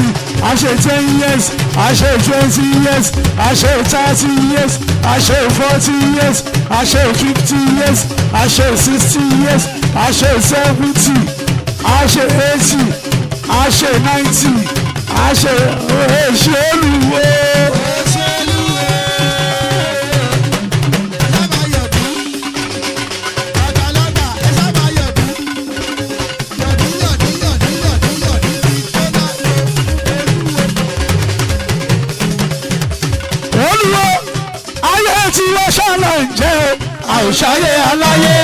A: a ṣe 10 years, a ṣe 20 years, a ṣe 30 years, a ṣe 40 years, a ṣe 50 years, a ṣe 60 years, a ṣe 70, a ṣe 80, a ṣe 90, a ṣe olúwo. Tí wọ́n ṣàlọ̀ ń jẹ́ àwòṣàyé aláyé.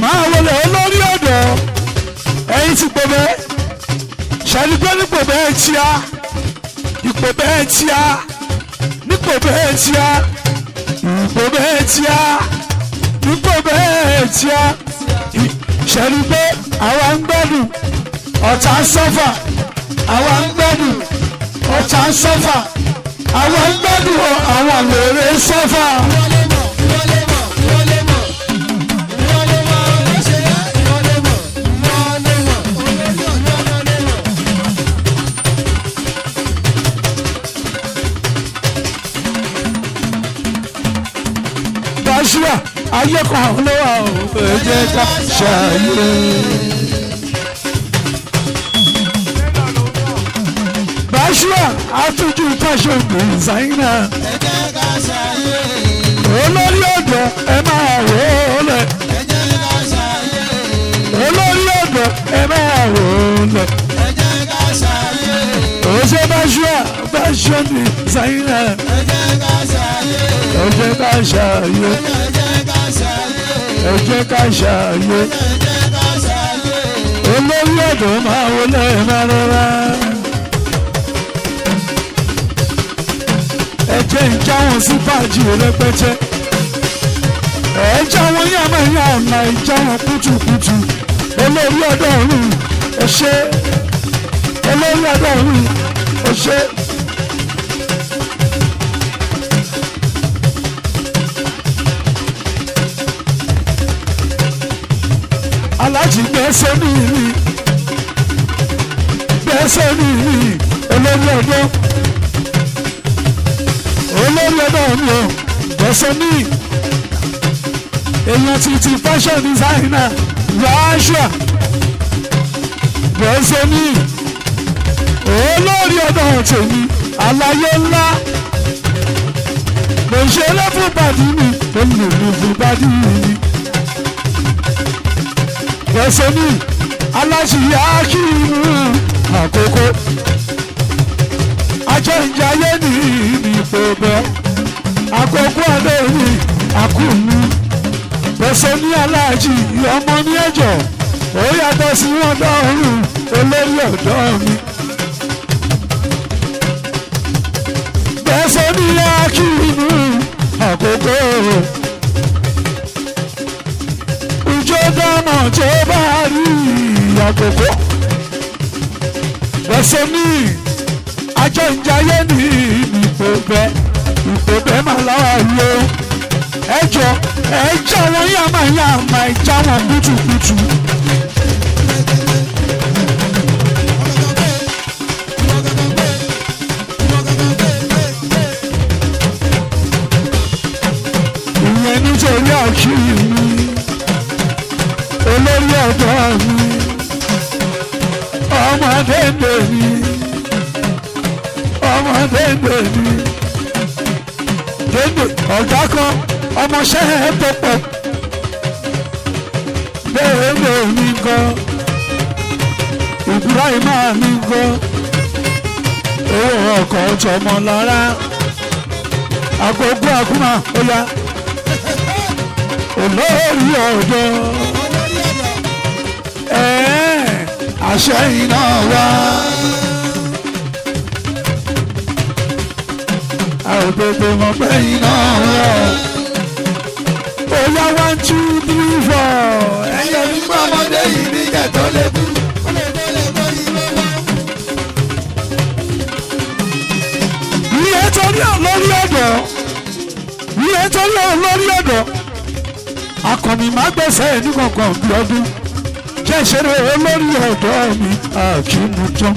A: Máa wọlé olórí ọ̀dọ́ ẹ̀yìn ti pò bẹ́ẹ̀ ṣàlùkọ́ nípò bẹ́ẹ̀ tíá ipò bẹ́ẹ̀ tíá nípò bẹ́ẹ̀ tíá ipò bẹ́ẹ̀ tíá. Nípò bẹ́ẹ̀ tí a ṣẹ̀rí pé àwa ń gbẹ́dùn ọ̀tá ń sọ́fà àwa ń gbẹ́dùn ọ̀tá ń sọ́fà àwa ń gbẹ́dùn àwọn wèrè ń sọ́fà. Bàṣírà ayé kan ló wà ó ẹ jẹ́ ká ṣàyè. Bàṣírà àtúntò fashion designer.
B: Ẹ jẹ́ ká ṣàyè.
A: Olórí ọ̀dọ́ ẹ máa wò ó lẹ̀.
B: Ẹ jẹ́ ká ṣàyè.
A: Olórí ọ̀dọ́ ẹ máa wò ó lẹ̀.
B: Ẹ jẹ́ ká ṣàyè.
A: Òṣè Bàṣírà fashion designer.
B: Ẹ jẹ́ ká ṣàyè.
A: Ẹ jẹ́ ká ṣàyè. Ẹ jẹ́ ká ṣàyè. Olórí ọ̀dọ́ máa wọlé máa rọra. Ẹ jẹ́ ìjáwọn sí fàájì rẹpẹtẹ. Ẹ jáwọn yàmàyàmà ìjáwọn kùtùkùtù. Olórí ọ̀dọ́ ọ̀run ẹ ṣé. Olórí ọ̀dọ́ ọ̀run ẹ ṣé. Aláàjì gbẹ́sẹ̀ ní ìrì gbẹ́sẹ̀ ní ìrì olórí ọ̀dọ́ mi ò gbẹ́sẹ̀ ní èèyàn ti fashion designer Joshua bẹ́sẹ̀ ní olórí ọ̀dọ́ tèmi àlàyé ńlá mo ṣe lẹ́fún bàdí mi ó lè lè fún bàdí mi bẹ́sẹ̀ ní aláṣìíyá kí inú àkókò ajẹ́njayé ní ìpò bẹ́ àkókò àdé ní àkùnú bẹ́sẹ̀ ní aláàjì ọmọ ní ẹ̀jọ̀ ó yàtọ̀ sí wọn dọ́rùn olórí ọ̀dọ́ mi. bẹ́sẹ̀ ní akínú àkókò ìjọ dáná tó bá rí àkókò bẹ́sẹ̀ ní ajẹ́njayé ní ìpò bẹ́ máa láwà yó ẹjọ́ ẹjọ́ wọn yàmàyàmà ìjà wọn kùtùkùtù. ìyẹn nítorí àkíyè mi olórí ọ̀dọ́ mi ọmọdé mi dédé ọ̀gá kan ọmọọṣẹ́ ẹ̀ tó pọ̀ dédé mi gan Ibrahim mi gan owó ọkọ̀ ọ̀tọ̀mọ lára àkókò àkúmà ọ̀yà olórí ọ̀dọ́ àṣẹ iná wá. Àròpépé mọ̀ pé iná rọ̀. Bóyá 1 2 3 4.
B: ẹyẹ nígbà ọmọdé yìí ní kẹtọ lẹbù.
A: Ìyẹn torí olórí ọ̀dọ́. Ìyẹn torí olórí ọ̀dọ́. Akọni máa gbẹ̀sẹ̀ ní kankan bí ọdún. Jẹ́ ìṣeré olórí ọ̀dọ́ mi àkínútán.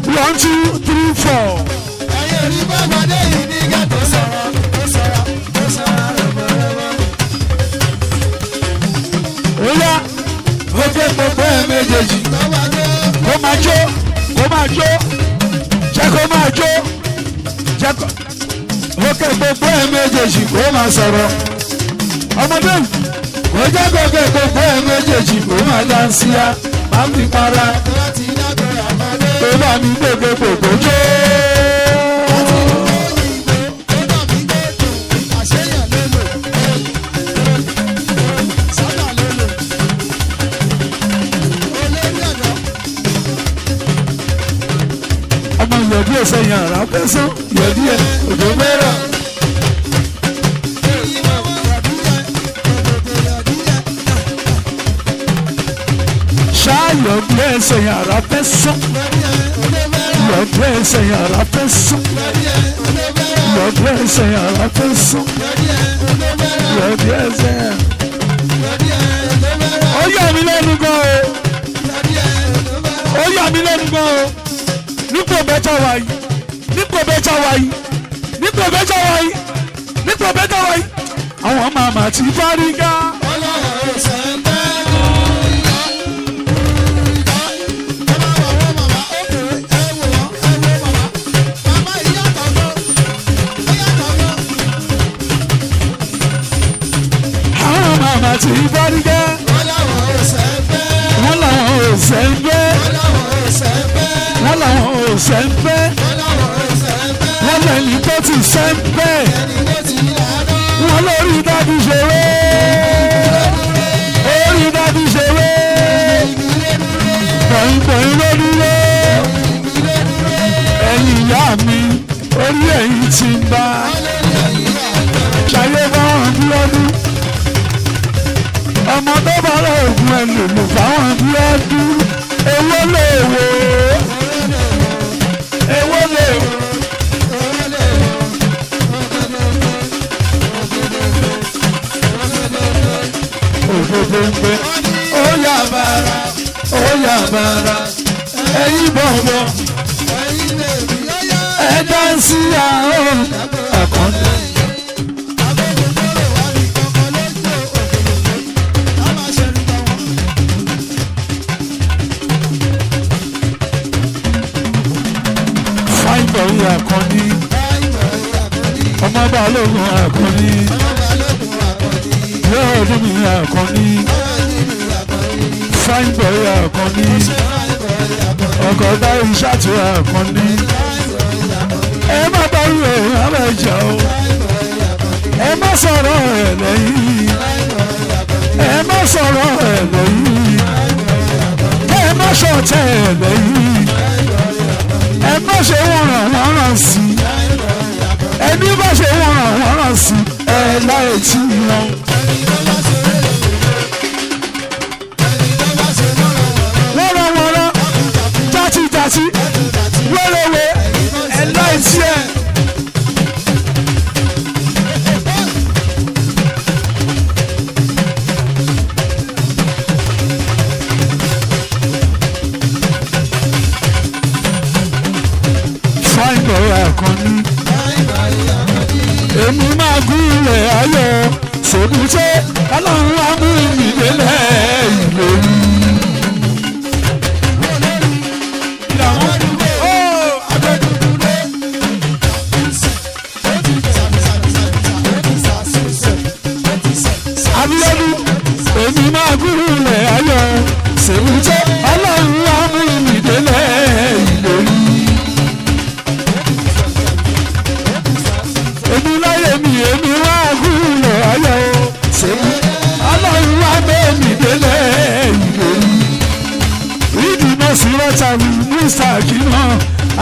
A: 1 2 3 4.
B: ẹyẹ nígbà ọmọdé yìí ní kẹtọ sọ̀rọ̀ rẹ̀mọ̀rẹ̀mọ̀.
A: Oya oge gbogbo ẹ̀ méjèèjì kó máa jó jẹ́ kó máa jó jẹ́ kó oge gbogbo ẹ̀ méjèèjì kó máa sọ̀rọ̀ ọmọdé kò jẹ́ oge gbogbo ẹ̀ méjèèjì kó máa dáńsíá máa ń fi para tó bá mi gbogbo gbogbo jó. Yọ̀dí ẹsẹ̀ yẹn àrà fẹ́sán yọ̀dí ẹ̀ òjò mẹ́rà. Ṣáàyọ̀dí ẹsẹ̀ yẹn àrà fẹ́sán. Yọ̀dí ẹsẹ̀ yẹn àrà fẹ́sán. Yọ̀dí ẹsẹ̀ yẹn àrà fẹ́sán. Yọ̀dí ẹsẹ̀ yẹn. Ó yà mí lẹ́nu gan o. Ó yà mí lẹ́nu gan o. Nípò bẹ́tà wáyé àwọn màmá ti fárígá. àwọn màmá ti fárígá. wọ́n làwọn ò sẹ́ńpẹ́. wọ́n lẹ́yìn tó ti sẹ́ńpẹ́. wọ́n lórí dábì ṣeré. orí dábì ṣeré. pọ̀yìnpọ̀yìn ló dúró. ẹ̀yìn ìyá mi orí ẹ̀yìn ti ń bá. ṣayé báwọn bí ọdún. ọmọ tó bá lọ ògùn ẹ̀ lòlò fáwọn bí ọdún. èwo lè wò ó. èwo lè wò ó. òfófófó ó yà bàrà ẹ̀yin bọ̀bọ̀ ẹ dáńsí àwọn àkọ́ndé. ọmọ balógun àkànní yóò ọdún mi àkànní fine boy àkànní ọkọ̀ dárí ṣáàtì àkànní ẹ má bá rú ẹ̀ ẹ má jà o ẹ má sọ̀rọ̀ ẹ̀ lẹ́yìn ẹ má sọ̀rọ̀ ẹ̀ lẹ́yìn ẹ má ṣọ̀tẹ̀ ẹ̀ lẹ́yìn ẹ má ṣe wọ̀nràn sí ẹni bá ṣe wọ̀nràn sí ẹ láì tí wọn. wọ́nrán játijàti wẹ́rẹ́wẹ́ ẹ láì tí ẹ. àkànní èmi máa gúnlẹ̀ ayọ̀ ṣèbúté ọlọ́run á mú mi délẹ̀ ìlórí. Abíọ́dún èmi máa gúnlẹ̀ ayọ̀ ṣèbúté ọlọ́run á mú mi délẹ̀ ìlórí. èmi wá gúnlẹ̀ ayọ̀ ṣèbú ọlọ́run wá bẹ́ẹ̀mí délẹ̀ ìlórí. ìdìbò sí rọ́tàrí mísà kìnnà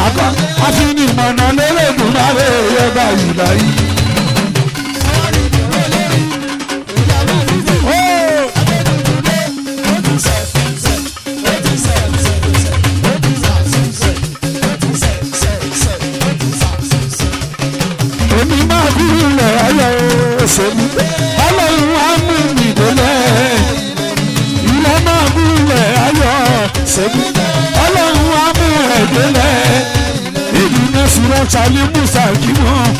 A: àkọ́ àfinimọ̀nà lélẹ́dùn máa rẹ̀ yẹ báyìí láyé. èmi máa gúnlẹ̀ ayọ̀ ṣèbú ọlọ́run á mú mi délẹ̀ ilẹ̀ máa gúnlẹ̀ ayọ̀ ṣèbú ọlọ́run á mú ẹ̀ délẹ̀ ìdùnnú sùúrọ̀ tàbí musa kí wọ́n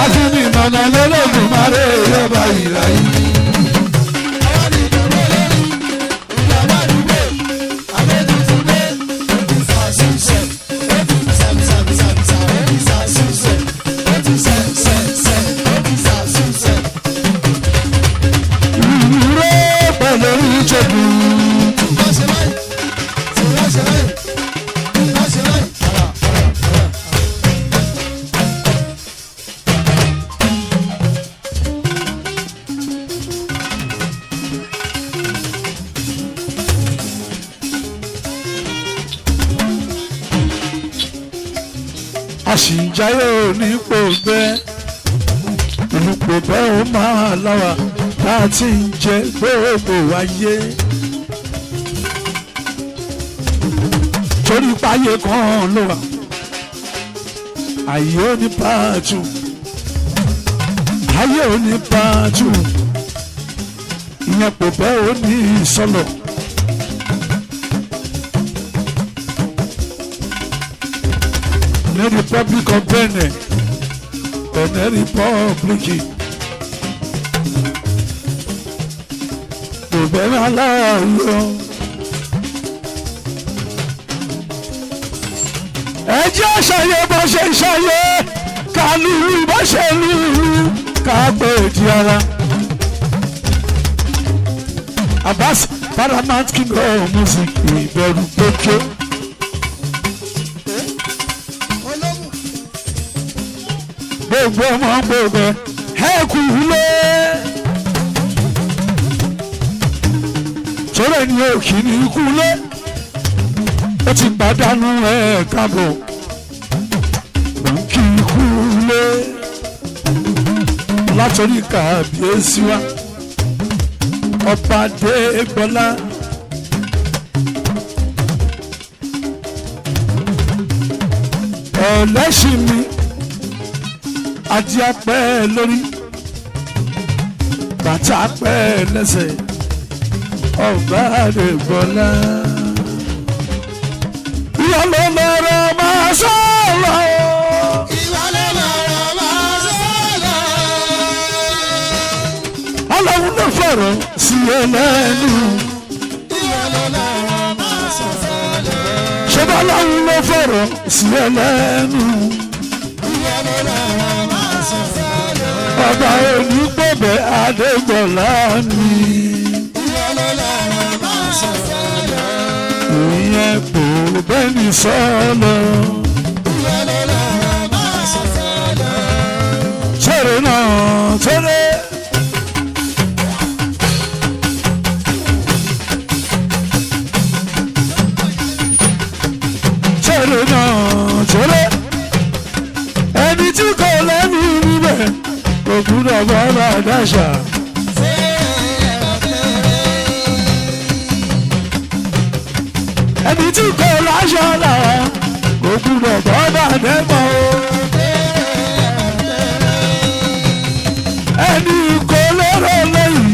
A: àfihàn ìmọ̀nà lọ́lọ́gùn máa rẹ̀ yẹ báyìí láyé. àṣìjáyé onípò bẹ́ẹ̀ olùpò bẹ́ẹ̀ ó máa láwà láti ń jẹ gbogbo wáyé torí páyé kan ló wà ayé ò ní pàtó ayé ò ní pàtó ìyẹn pò bẹ́ẹ̀ ó ní ìsọlọ̀. The Republic of Benin, Benin Republic. Benin aláàlọ́. Ẹ jẹ́ ṣayé bó ṣe ṣayé, ká lùlù bó ṣe lùlù, ká gbé èdè ara. Abbas Paramount King of Music ìbẹ̀rù péjọ. Gbogbo ọmọ gbogbo ẹ kú lé sọ̀rọ̀ ni òkì ní kú lé ó ti pàdánù ẹ kábọ̀ kì í kú lé látọ̀rí kàbíyèsí wa ọba Adégbọlá ẹlẹ́sìn mi. Adé apẹ́ lórí bàtà apẹ́ lẹ́sẹ̀ ọba Adégbọlá. Ìwọ ló lọ́rọ̀ máa sọ̀rọ̀. Ìwọ ló lọ́rọ̀ máa sọ̀rọ̀. Ọlọ́run ló fọ̀rọ̀ sí ẹ lẹ́nu. Ìwọ ló lọ́rọ̀ máa sọ̀rọ̀. Ṣé Ọlọ́run ló fọ̀rọ̀ sí ẹ lẹ́nu. ọba onígbọ̀bẹ̀ Adégbọ̀lá mi. ìyẹn kò bẹ́ni sọ́lọ. sọ̀rọ̀ náà sọ̀rọ̀. sọ̀rọ̀ náà sọ̀rọ̀. ẹni tí kò lẹ́nu níbẹ̀ kò gbúdọ̀ bá bá dáṣà. ẹni tí kò láṣọ lára kò gbúdọ̀ bá bá dẹ́mọ̀ o. ẹni kò lọ́rọ̀ lẹ́yìn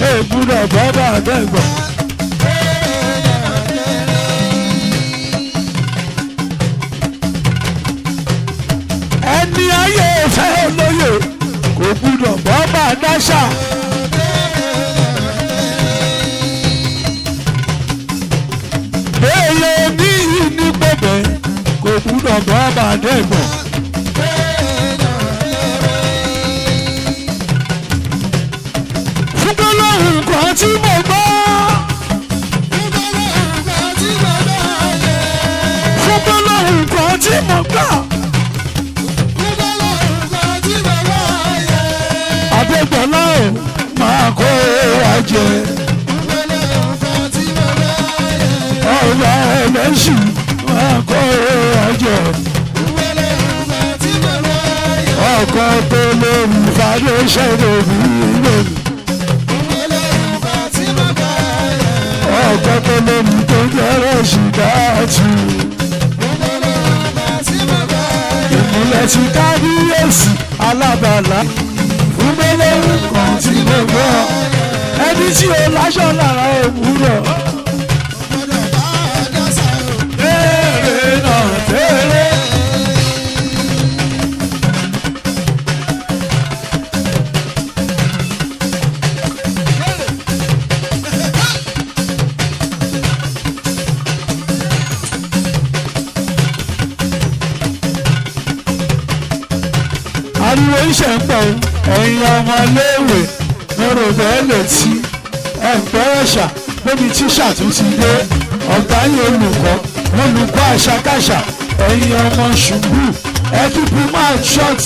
A: kò gbúdọ̀ bá bá dẹ́mọ̀. ẹni ayé fẹ́ olóyè kò gbúdọ̀ bá bá dáṣà. èèyàn ní ní gbọ̀bẹ̀ kò gbúdọ̀ bá bá dẹ́gbọ̀. fún gbólóhùn kan tí mo gbọ́. fún gbólóhùn kan tí mo gbọ́. Adégbọ̀lá ò máa kó wa jẹ. ọba ẹlẹ́sìn máa kó wa jẹ. ọkọ tó lórí fàdé ṣẹlẹ̀ nílẹ̀. ọkọ tó lórí tó jẹ́rẹ̀ ṣìdáàtì. ìmúlẹ̀ ti kábíyèsí alábàlá. fúnbẹ́lẹ́rù kan tí mo gbọ́. ẹni tí o láṣọ lára òwúrọ̀. tẹ́rẹ̀ náà tẹ́rẹ̀. ariwo iṣẹ́ ń pọ̀ ẹ̀yin ọmọléèwé lọ́rọ̀ bẹ́ẹ̀ létí ẹ̀ǹpẹ́ ẹ̀ṣà lóbi tíṣà tún ti dé ọ̀gá yìí olùkọ́ àṣàkáṣà ẹ̀yin ọmọ ṣùgbù ẹ̀dùnkù máa short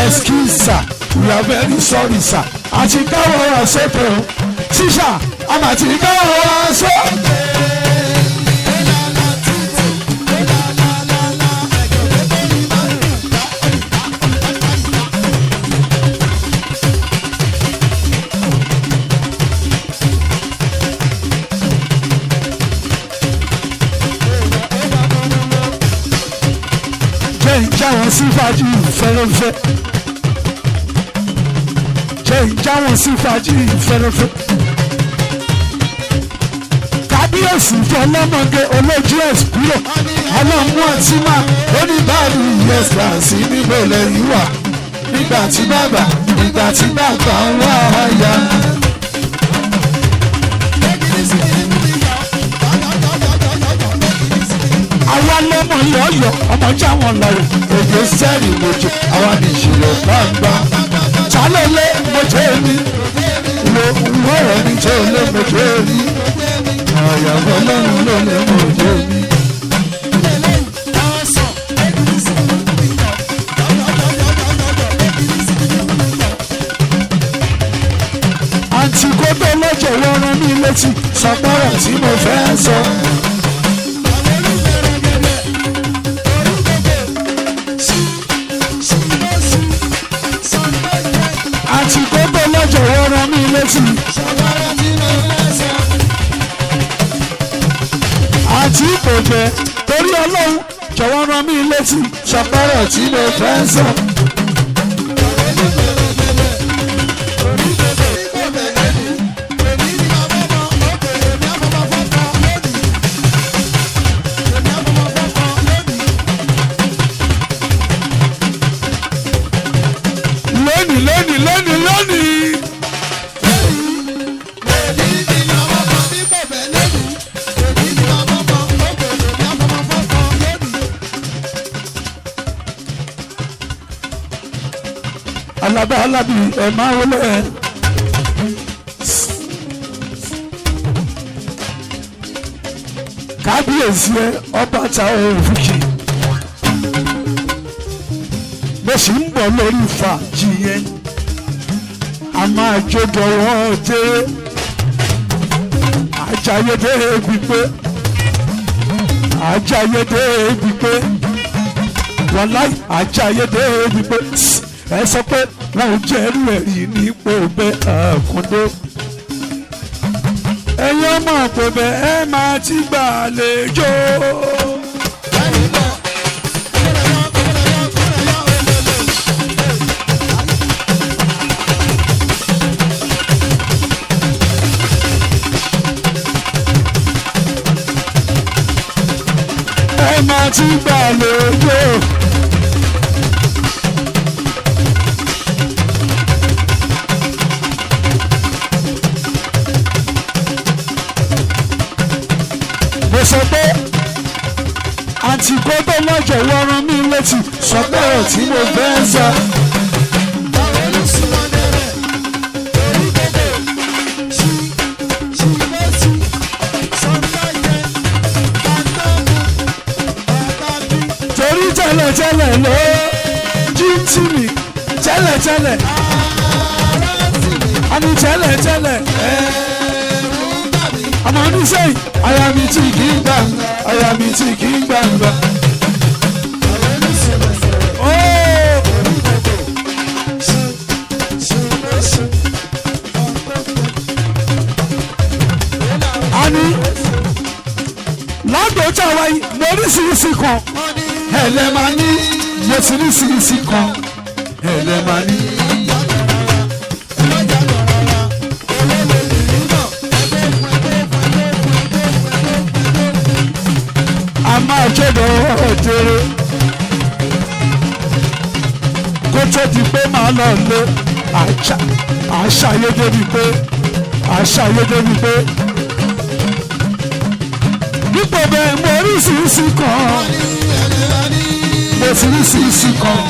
A: excuse sir we are very sorry sir àti káwọ́ ọ̀rọ̀ sókè o tíṣà àmà àti káwọ́ ọ̀rọ̀ sókè. jáwọn sí fàájì fẹ́rẹ́fẹ́ jẹ́ ìjáwọn sí fàájì fẹ́rẹ́fẹ́ kábíyèsí fọlọ́mọge olójú ẹ̀sìn kúrò ọlọ́mú ọtí máa oníbàárù yẹsà sí níbo lẹ́yìn wà nígbà tí bàbá ń wá àyà. àwa lọ́mọ yọ̀ọ̀yọ̀ ọmọ jáwọn lọ́rọ̀ òjò sẹ́rì mojú àwa ní ìṣirò gbangba jalele mojú èmi wo ẹni tí ó lé mojú èmi àyàwó lọ́run ló lé mojú èmi. àǹtí kó tó lọ́jọ́ wọ́n rán mi létí sọpọ́rọ̀ tí mo fẹ́ sọ. àti kókó lọ́jọ́ wọ́n rán mi létí. àti ìpòjẹ́ torí ọlọ́run jọ̀wọ́ rán mi létí ṣàpárọ̀ tí mo fẹ́ sọ. lónìí. Alaba Alabi ẹ máa wọlé ẹ. Kábíyèsí ẹ ọba ta òfìkì bó sì ń bọ̀ lórí fàájì yẹn a máa jó dọ̀wọ́ dé àjàyédé gbígbé àjàyédé gbígbé wàláì àjàyédé gbígbé ẹ sọ pé wọn ò jẹ́rú ẹ̀rí nípò bẹ́ẹ̀ àkúndé ẹ̀yin ọmọ àpòbẹ̀ ẹ máa ti gbàlejò. ẹ máa ti gbàlejò. sọ pé àǹtí kó tó lọ́jọ́ wọ́rán mi létí sọ pé ọ̀rọ̀ tí mo fẹ́ sọ. torí tẹ́lẹ̀tẹ́lẹ̀ ló jí tì mí tẹ́lẹ̀tẹ́lẹ̀ àní tẹ́lẹ̀tẹ́lẹ̀ àmọ́ oníṣẹ́yìn aya mi tí kì í gbàgbà aya mi tí kì í gbàgbà. àní lágbèéjà wáyé mo oríṣiríṣi kan ẹlẹ́mà ní mo sì oríṣiríṣi kan ẹlẹ́mà ní. a máa jẹ́dọ̀ ọ̀dẹ́rẹ́ kó tó di pé màá lọ lé àṣà ayédèbí pé nípò bẹ́ẹ̀ mo oríṣiríṣi kan mo sì oríṣiríṣi kan.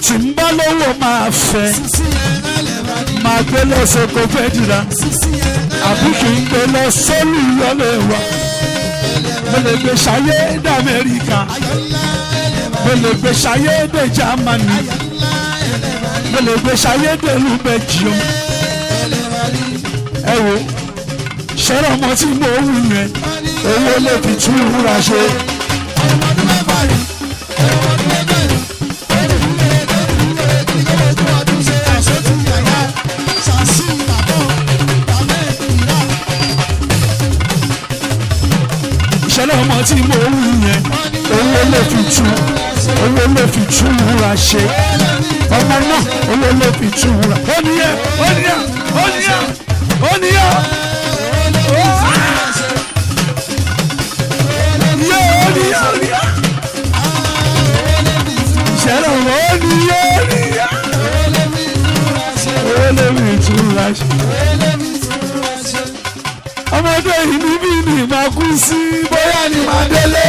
A: tí ń bá lówó máa fẹ́ máa gbé lọ sóko fẹ́ dìrà àbí kì í gbé lọ sólù yọlẹ̀ wa mo lè gbé ṣayé dé Amẹ́ríkà mo lè gbé ṣayé dé Jámánì mo lè gbé ṣayé dé ìlú Belgium. ẹ wo ṣẹ́rọ̀ ọmọ tí mo wù yẹn owó lè fi tún ìwúra ṣe. ìṣẹ̀lẹ̀ ọmọ tí mo wù yẹn owó lè fi tún ìwúra ṣe ọmọ náà owó lè fi tún ìwúra. ó níyà ìṣẹ̀lẹ̀ ọmọ ó níyà owó lè fi tún ìwúra ṣe. ọmọdé yìí níbí ni màá kú sí bóyá ni màá délé.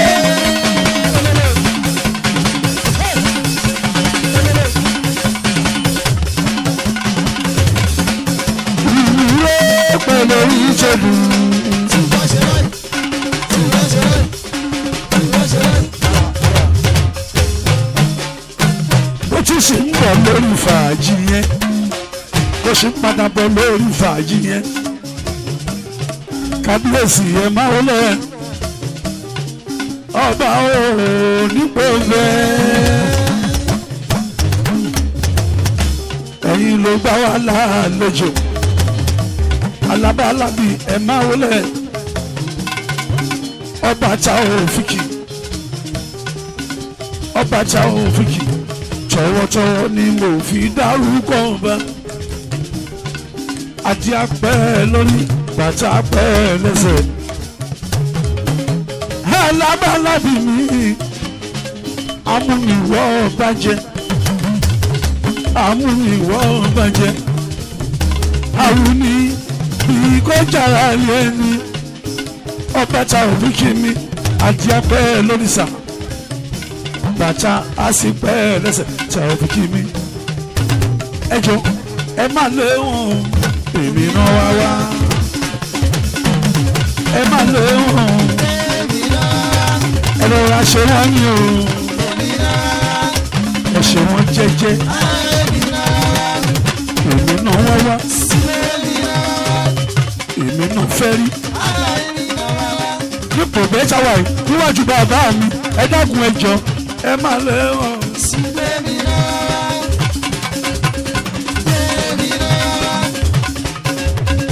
A: ìwúrò pẹ̀lú ìjẹ̀bù. bó tún ṣe ń bọ̀ lórí fàájì yẹn bó ṣe ń padà bọ̀ lórí fàájì yẹn. kábíyèsí ẹ máa wọlé ọba nípò bẹ́ẹ̀ ẹ̀yin ló gbá wa lálejò Alaba Alabi ẹ máa wọlé ọba ta òfìkì tọwọ́tọwọ́ ni mo fi dárúkọ ọba àti apẹ́ lórí bàtà pẹ́ lẹ́sẹ̀. Alaba Alabi mi amúniwọ́ bàjẹ́ àrùn ní bí kò jàrá lé ní ọba ta òbí kí mi àti apẹ́ lóríṣà bàtà á sì pẹ́ lẹ́sẹ̀ ta òbí kí mi. ẹ jọ ẹ má léwọ̀n èmi náà wá wá ẹ má léwọ̀n ẹ lọ́ra ṣe wọ́n ní o ẹ ṣe wọ́n jẹ́jẹ́ èmi náà wá wá èmi náà fẹ́ rí nípò bẹ́ẹ̀ ṣáwá yìí níwájú bàbá mi ẹ dákun ẹ jọ ẹ má léwọ̀n.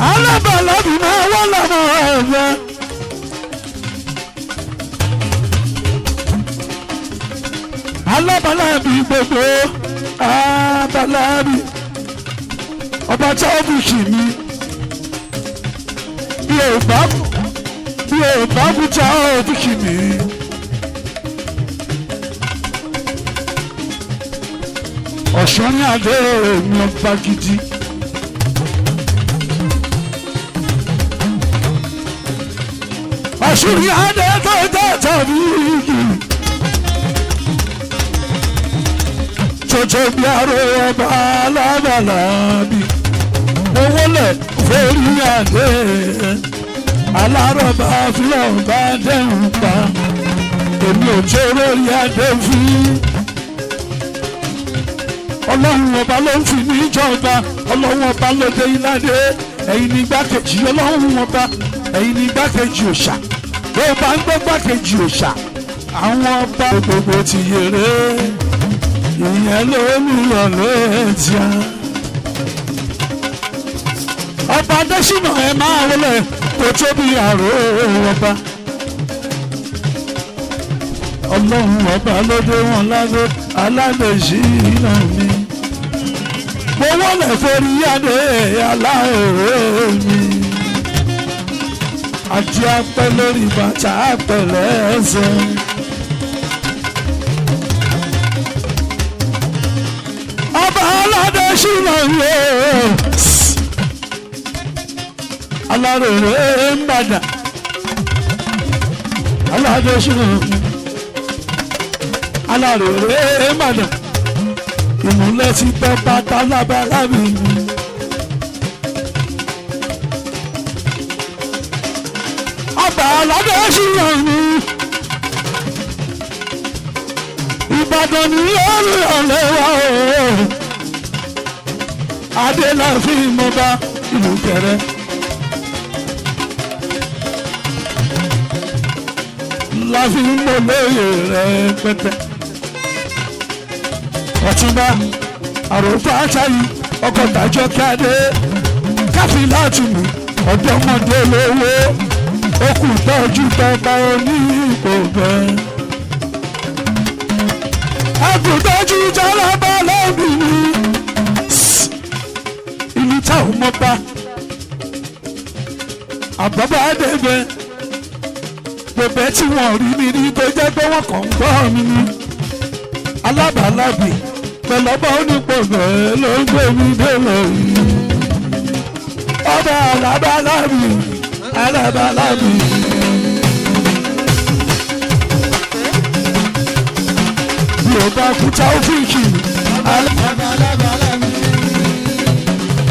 A: alábàlábì máa wá lọ́mọ ẹ̀fẹ́. alábàlábì gbogbo abalábì ọba tí ó bù sí mi bí ò bá bù tí ó bù sí mi. ọ̀ṣọ́ ní adé mi ọba gidi. àṣírí adé tó tẹ̀tẹ̀ bí tòtò bí aró ọba alábàlábì owó lẹ̀ forí adé alárọ̀bá fúlọ̀ bá dẹ̀hùn pa èmi ò tó lórí adé fi ọlọ́run ọba ló ń fi ní ìjọba ọlọ́run ọba ló dé ìlàdé ẹ̀yin ní igbákejì ọlọ́run ọba ẹ̀yin ní igbákejì òòṣà bó bá ń gbọ́ gbákejì òòṣà àwọn ọba gbogbo ti yèrè ìyẹn ló lùlọ létí a. ọba Adésínà ẹ máa wọlé kó tóbi àrò ọba ọlọ́run ọba ló dé wọn lágbo Aládésínà mi mo wọlé forí adé aláìrè mi àti apẹ lórí bàtà apẹlẹ ẹsẹ̀. ọba Aládésínà yẹ alárèrè ń bàdà Aládésínà alárèrè ń bàdà ìmúlẹ̀ ti pẹ́ pátá lábàlábì mi. ọba Aládésínà mi Ìbàdàn ní orí ọ̀lẹ́ wa o Adéláfin mọba ìlú Kẹrẹ láfin mọlẹ́yẹ rẹ̀ pẹ́tẹ́ Ọ̀túnba àròfà àtàyí ọkọ̀ tàjọ́ kíadé káfíńlá tùmù ọ̀dọ́mọdé lówó okù tọ́jú tọba oní ipò bẹ́ẹ̀. àgùntọ́jú jọlọ́bọ lóbìnrin ìlú táwọn mọ́ba àbábá débẹ̀ bẹ̀bẹ̀ tí wọ́n rí mi rí tó jẹ́ pé wọ́n kàn ń gbọ́ mi ní alábàálábì pẹ̀lọ́bọ onípò bẹ́ẹ̀ ló ń gbé mi délẹ̀ yìí ọba alábàálábì alábàálábì. bí o bá kú Taofiki alábàálábì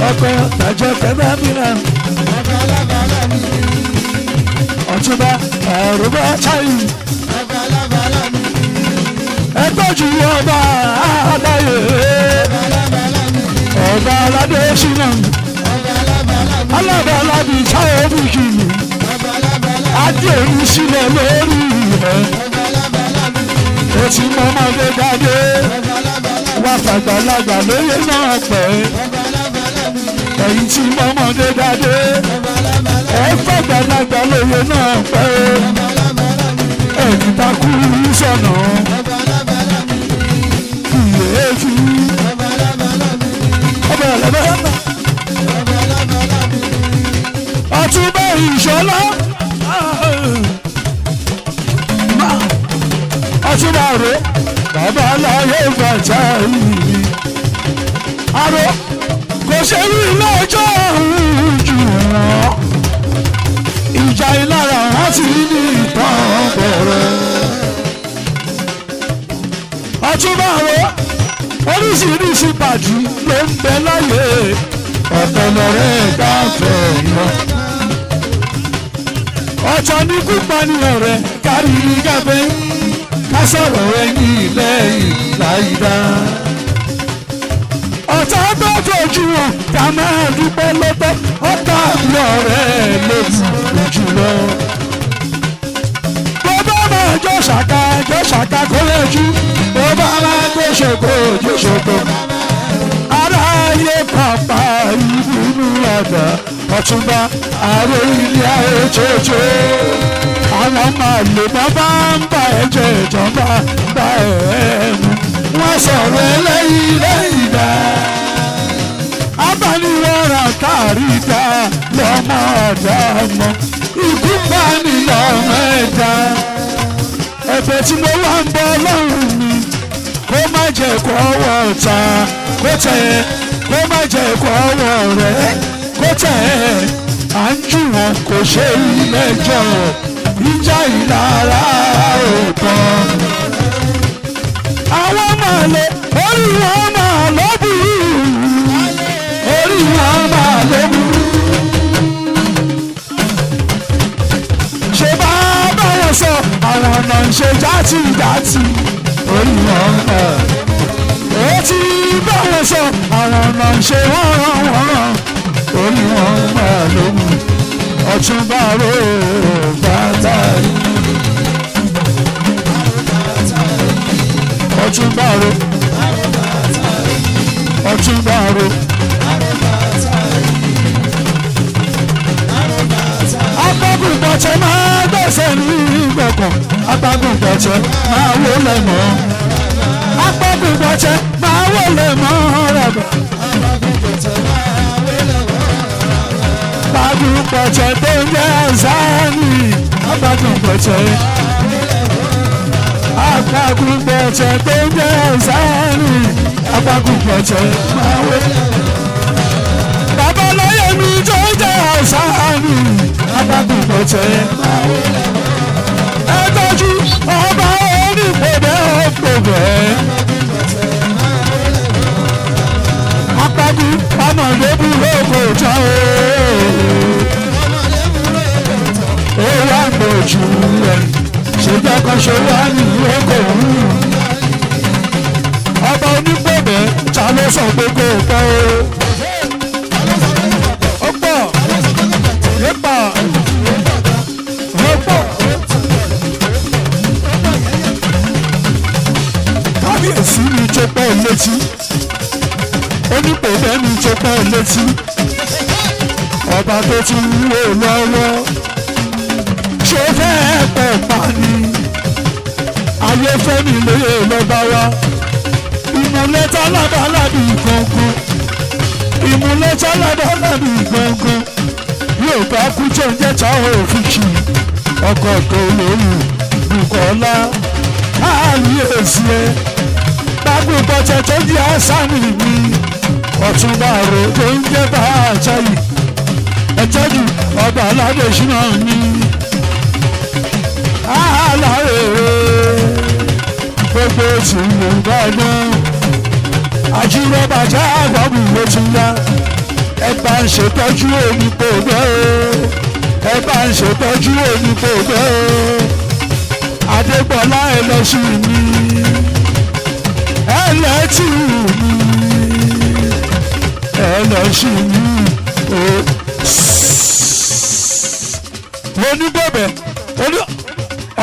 A: ọkọ tàjọ kẹfẹ mìíràn Ọ̀túnba àrùbá táyì ẹgbẹ́jù ọba aláyè ọba Aládésínà alábàálábì Taofiki adé òní sílẹ̀ lórí rẹ̀ ó ti mọ ọmọdé dáadé wà fàgbàlagbà lóye náà pẹ́ ẹ̀yìn tí mọ ọmọdé dáadé ẹ fàgbàlagbà lóye náà pẹ́ ẹ̀yìn takú sọ̀nà ìyè fi ọbẹ̀ ẹ̀lẹ́bẹ̀ Ọ̀túnba Ìṣọ̀lá Ọ̀túnba àrò bàbá aláyé bàtà yìí àrò kò ṣe rí lọ́jọ́ jù wọ́n ọ̀tọ̀ lọ̀rẹ́ káfẹ́ ìwọ. ọ̀tọ̀ ní kúpanìyàn rẹ̀ kárí ní káfẹ́ ká sọ̀rọ̀ ẹ̀yìn lẹ́yìn láìdá. ọ̀tá tó fojú wọn ká máa dúpẹ́ lọ́tọ̀ ọ̀tá lọ̀rẹ́ lójú jùlọ. bó bá máa jọ ṣàkà kó lẹ́jú bó bá máa jó ṣògo. aráyé pàpà ìbínú àdá Ọ̀túnba ààrẹ ilé ayé jòjò. àwọn máa lè bá ń bá ẹ̀jẹ̀ ìjọba bá ẹ̀ẹ́nu wọ́n sọ̀rọ̀ ẹlẹ́yìn lẹ́yìn dá. abániwọ̀ràn kárí dá lọ́mọ ọ̀dà mọ́ ikú bá ní lọ́mọ ẹ̀dá. ẹ̀bẹ̀ tí mo wá ń bọ Ọlọ́run mi kó má jẹ́ kó ọwọ́ ọ̀tá kó tẹ̀ kó má jẹ́ kó ọwọ́ rẹ̀ kó tẹ̀ à ń jù wọn kò ṣe ilé-ẹjọ́ ìjà ìlara òótọ́. àwọn máa lè orí wọn máa lọ́bù orí wọn máa lọ́bù. ṣe bá báwọn sọ àwọn ọ̀nà ń ṣe játìjátì orí wọn máa. ó ti báwọn sọ àwọn ọ̀nà ń ṣe wọ́nrán orí wọn máa lọ́bù. Ọ̀túnba ro bàtà yìí. Ọ̀túnba ro Ọ̀túnba ro. agbágun bọ̀tẹ̀ máa gbẹ̀sẹ̀ ní ìgbọ̀kàn agbágun bọ̀tẹ̀ máa wó lẹ́mọ̀ agbágun bọ̀tẹ̀ máa wó lẹ́mọ̀ rẹ̀bẹ̀. agbágun bọ̀tẹ̀ tó ń jẹ́ sáánì agbágun bọ̀tẹ̀ agbágun bọ̀tẹ̀ tó ń jẹ́ sáánì agbágun bọ̀tẹ̀ máa wó. babaláyé mi tó ń jẹ́ sáánì agbágun bọ̀tẹ̀ máa wó. ẹ tọ́jú ọba onípòdé ọ̀pọ̀bẹ̀. agbágun ọmọdé búrò kò jọ ó wá gbòjú rẹ̀ ṣèjọ́ kan ṣe wá ní ẹ̀kọ́ òun. ọba onípòdé ta ló sọ pé kò pọ̀ ó pọ̀ yípa ó pọ̀. kábíyèsí ni tó pọ̀ létí onípòdé ni tó pọ̀ létí ọba tó ti wúwo lọ́wọ́ ṣe fẹ́ pẹ̀ pa ni ayé fẹ́mi lóye lọ́ba wa ìmúlẹ́tà lábàlábì gangan ìmúlẹ́tà lábàlábì gangan yóò bá kú tó ń jẹ́ta òfìsì ọkọ̀ tó lórí Bùkọ́lá káàlìyèsí ẹ gbàgbé bọ́tẹ̀ tó di àṣàmì mi Ọ̀túnba ro tó ń jẹ́ bá àṣàyè ẹ̀tọ́jú ọba aládé ṣúná mi aláàrẹ̀ gbogbo tí mo bá náà àjíròbàjá àgbàbù ló ti yá ẹ bá ń ṣètọ́jú onípò bẹ́ẹ̀ ẹ bá ń ṣètọ́jú onípò bẹ́ẹ̀ Adégbọlá ẹlẹ́sìn mi ẹlẹ́tì mi ẹlẹ́sìn mi onígbọ̀bẹ̀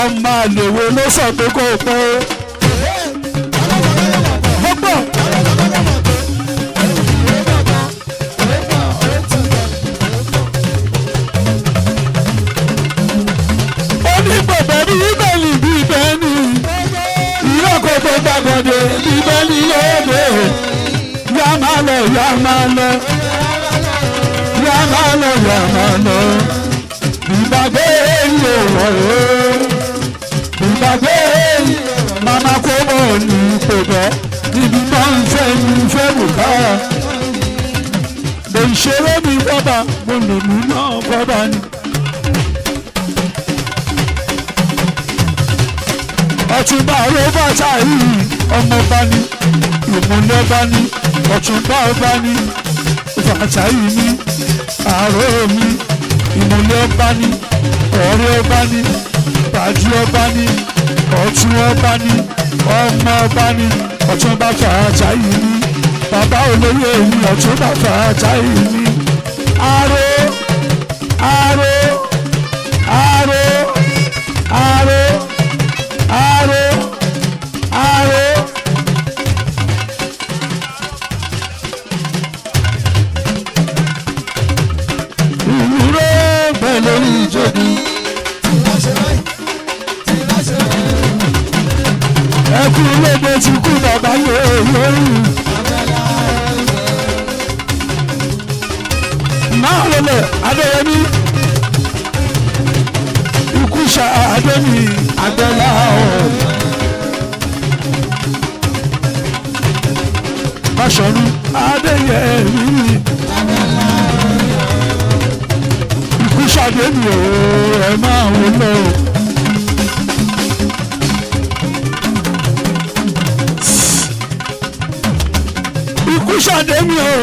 A: ọmọ àlèwò ló sọ pé kò pọ̀ ó pọ̀. onígbọ̀bẹ̀ bí bẹ́ẹ̀lì bí bẹ́ẹ̀ni ìyókò tó gbàgbọ́dé bí bẹ́ẹ̀ni yóò dé yá máa lọ yá máa lọ yá máa lọ yá máa lọ ìgbàgbé yóò wọ̀ ọ́ ìgbàgbé màmá kó bọ̀ ní pẹ̀bẹ́ níbi máa ń fẹ́ ní fẹ́ bùkárà lè ṣeré mi bọ́bà mo lè mú náà bọ́bà ni. Ọ̀túnba ló bàtà yìí ọmọọba ni ìmúlẹ̀ bá ní Ọ̀túnba ọba ní Fàtáyì ní àárò mi ìmùlẹ̀ ọba ní ọ̀rẹ́ ọba ní bàjú ọba ní ọ̀tún ọba ní ọmọ ọba ní Ọ̀túnba Fàtáyì ní bàbá olóyè ní Ọ̀túnba Fàtáyì ní àárò àárò àárò àárò àárò àárò. Lórí ìjọbi. Ẹkú lédè ti kú bàbá yóò lórí. Máa lọlẹ̀ Adéyẹmí. Ikú ṣá Adémi Àgbẹ̀lá ọ̀. Báṣọ̀run Adéyẹmí. Ṣàdé mi ò ẹ máa wò lọ. Ikú ṣàdé mi ò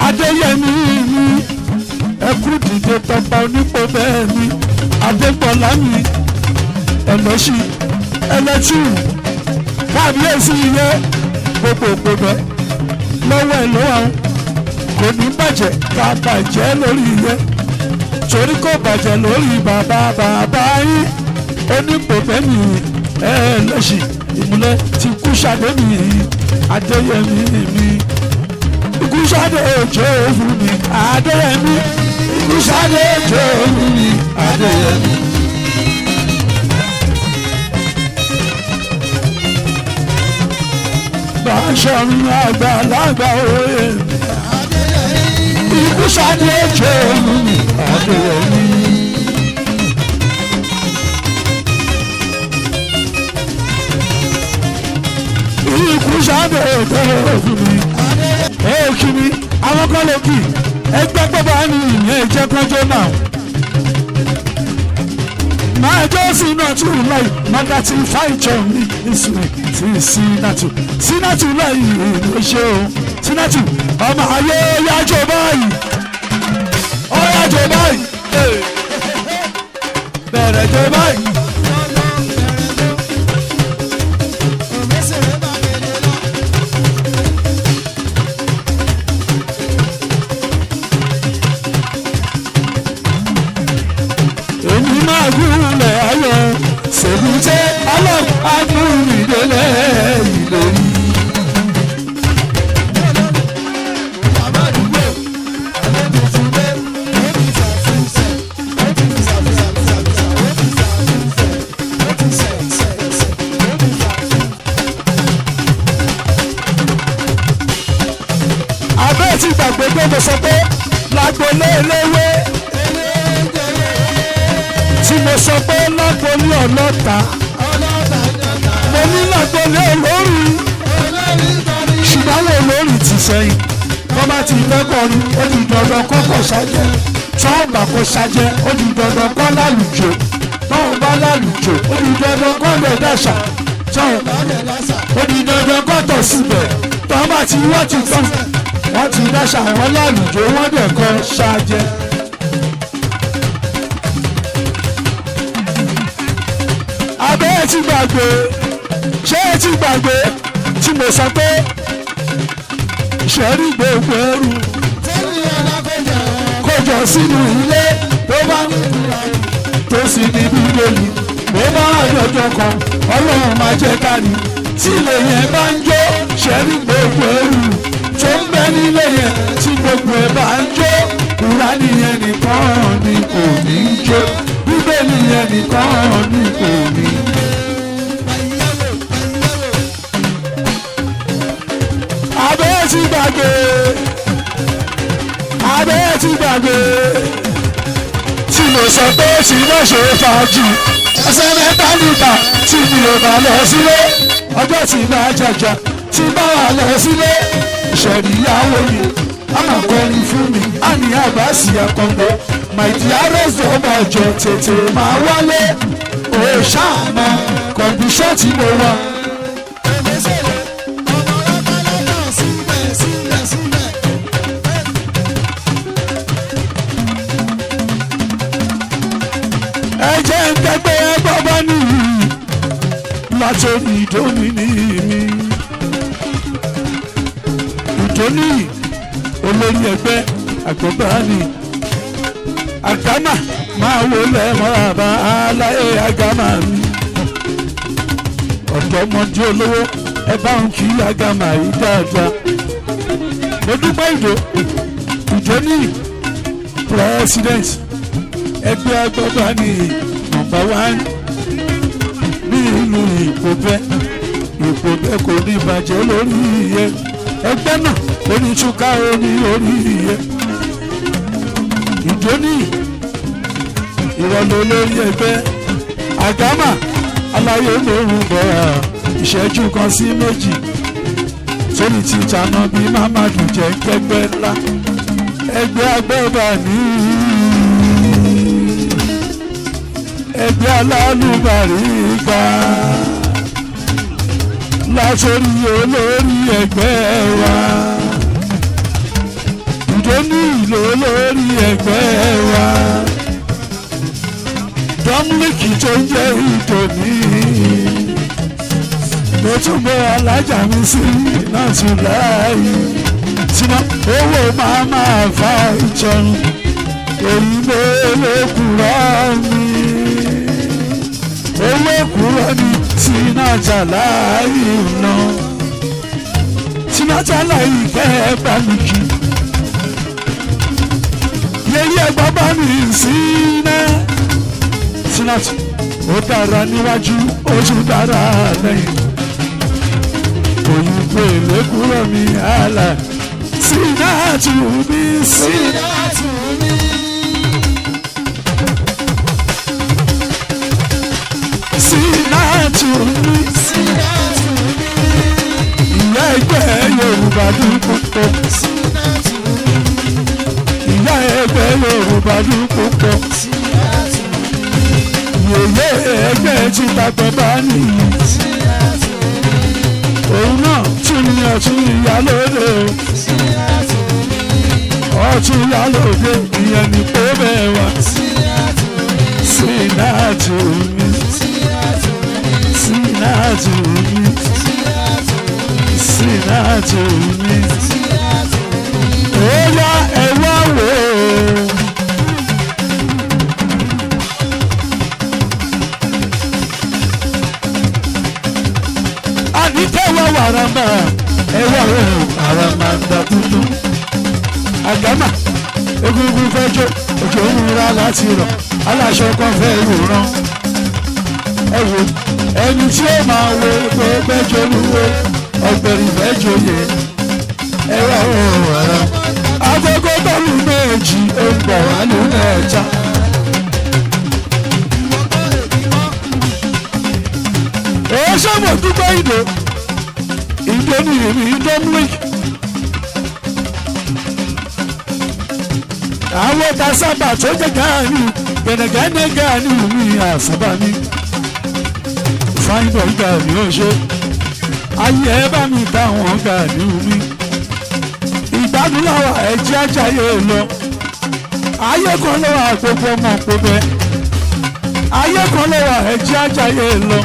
A: Adéyẹmí mi. Ẹkú dìde tọpa onípò bẹ́ẹ̀ ni. Adégbọ̀lá mi. Ẹlọ́ṣì ẹlẹ́tì. Kábíyèsí iye gbogbo òpópẹ́. Lọ́wọ́ ẹ̀ lọ́wọ́ àwọn kò ní bàjẹ́ ká bàjẹ́ lórí iye. Torí kò bàjẹ́ lórí bàbá yín onípòpẹ́mì ẹlẹ́sì ìmúlẹ̀ ti kú ṣàdé mi Adéyẹmí mi ikú ṣàdé òjò òfin mi Adéyẹmí ikú ṣàdé òjò òfin mi Adéyẹmí. Báṣọ̀run àgbàlagbà òye ikú ṣàdé òjò òfin mi Adéyẹmí. Ikú ṣàdé òjò òfin mi. Kìíní àwọn kan lè kì ẹgbẹ́ gbọ́dọ̀ á ní ìyẹn ìjẹ́kọ́jọ́ náà. Máa jọ́ Sínátù láì mọ́gà tí fáìjọ ní ìsúnmi tí Sínátù láì ló ṣe o. Sínátù ọmọ ayé yájọ báyìí ó yájọ báyìí bẹ̀rẹ̀ jọ báyìí. Agúnlẹ̀ ayọ̀ ṣèlúté agúnmídélé ìlérí. Abẹ́ ti gbàgbé pé mo sọ pé lágbolé eléwé. Tí mo sọ pé lágbolé ọlọ́ta mo ní lágbolé olórí ṣùgbọ́n àwọn olórí ti sẹ́yìn wọ́n bá ti fẹ́ kọrin ó di dandan kọ́kọ́ ṣájẹ́ tọ́ọ̀bà kó ṣájẹ́ ó di dandan kọ́ lálùjọ tọ́ọ̀ bá lálùjọ ó di dandan kọ́ lẹ̀ dàṣà tọ́ọ̀ ó di dandan kọ́ tọ̀ síbẹ̀ tọ́ọ̀ bá ti wọ́n ti tán wọ́n ti dàṣà wọ́n lálùjọ wọ́n dẹ̀ kọ́ ṣájẹ́. Abẹ́ ẹ ti gbàgbé ṣé ẹ ti gbàgbé tí mo sọ pé ṣẹ́rí gbogbo ẹrù kójọ sínú ilé tó bá tó sì ní bíbélì bó bá àjọjọ kan Ọlọ́run máa jẹ́ kárí tí ilé yẹn bá ń jó ṣẹ́rí gbogbo ẹrù tó ń bẹ nílé yẹn tí gbogbo ẹ bá ń jó Kùránì yẹn nìkan ni kò ní í jó Bíbélì yẹn nìkan ni kò ní í jó. Abẹ́ ti gbàgbé abẹ́ ti gbàgbé tí mo sọ pé tí mo ṣe fàájì ẹsẹ̀ mẹ́ta níta tí mi ò bá lọ sílé ọjọ́ tí bá jàjà tí bá wà lọ sílé ìṣẹ̀rí ìyàwó mi àmàkọrin fún mi àní àbá sí àkọ́gbẹ́ my dearest ọmọ ọjọ́ tètè máa wálé òòṣàmọ kọ̀ǹdíṣọ́ tí mo wà. ẹ jẹ́ ń kẹ́gbẹ́ ẹgbọ́ bá nìyí látòrí ìdóni ní mi. ìdóni olórí ẹgbẹ́ àgbọ̀báni àgámà máa wọlé mọ́ràbá aláyé àgámà mi. ọ̀dọ́mọdé olówó ẹ bá ń kí àgámà yìí dáadáa. mo dúpẹ́ ìdóni president ẹgbẹ́ àgbọ̀báni number 1 ní ìlú Ìpòbẹ́ kò ní bàjẹ́ lórí iye ẹgbẹ́ náà onítúká oní orí iye. ìdóní ìrọ̀lẹ́ olórí ẹgbẹ́ àgámà aláyé lóhùn bọ̀rà ìṣẹ́jú kan sí méjì sórí ti jàná bí mamadu jẹ́ kẹgbẹ́ ńlá ẹgbẹ́ agbẹ́bà ní ẹgbẹ́ alálùbáríkà látòrí olórí ẹgbẹ́ wa ìdóní ìlò olórí ẹgbẹ́ wa dọ́mílìkì tó ń jẹ́ ìdòní mo tún bọ alájà mi sí náà tún láàyè tiná owó máa fa ìjọrun èyí ló kúrọ́ mi owó kúrọ́ ni tìǹjà láàyè ná tìǹjà láàyè fẹ́ bá mi kí yẹ́yẹ́ bàbá mi sí náà tìǹjà ó dára níwájú ó tún dára lẹ́yìn òyìnbó èlékúrọ̀ mi àlà Sínátù mi Sínátù mi. Sínátù mi Sínátù mi. Ìyá ẹgbẹ́ Yorùbá dúpọ̀ pọ̀. Sínátù mi. Ìyá ẹgbẹ́ Yorùbá dúpọ̀ pọ̀. Sínátù mi. Yèyé ẹgbẹ́ tí bàbá bá nìyí. Sínátù mi. Òun náà tún ní ọtún ìyálóde. Sínátù mi. Ọtún ìyálóde ìyẹn ní pé bẹ́ẹ̀ wá. Sínátù mi. Sínátù mi. Sínátù mi. Sínátù mi. Ó yá ẹ wá wò ó. Àníkẹ́wà wàràmà ẹwà wò àràmà dàkúndú. Àgámà egungun fẹ́ jó òjò ń ra láti rọ̀ aláṣọ kan fẹ́ wòran. Ẹ wò ẹni tí ó máa wo gbogbo ẹjọ́ lúwo ọ̀gbẹ̀rì fẹ́ joyè. Ẹwà wò àràmà agogo bọ́ọ̀lù méjì ó ń bọ̀ wá lù mẹ́ta. Èyí sọ́mọ̀ dúpẹ́ ìdò ní ìrìn ìdọ́mùlẹ́kì. Àwọn ọba sábà tó jẹ́ gáàní gẹ̀nẹ̀gẹ̀nẹ̀ gáàní mi àsábà ní. Fáìbọ̀ gáàní ó ṣe. Ayé ẹ bá mi bá wọn gáàní mi. Ìgbádùn lọ́wọ́ ẹ̀jẹ̀ ajáyé lọ. Ayé kan lọ́wọ́ àgbogbo ọmọ òpópẹ́. Ayé kan lọ́wọ́ ẹ̀jẹ̀ ajáyé lọ.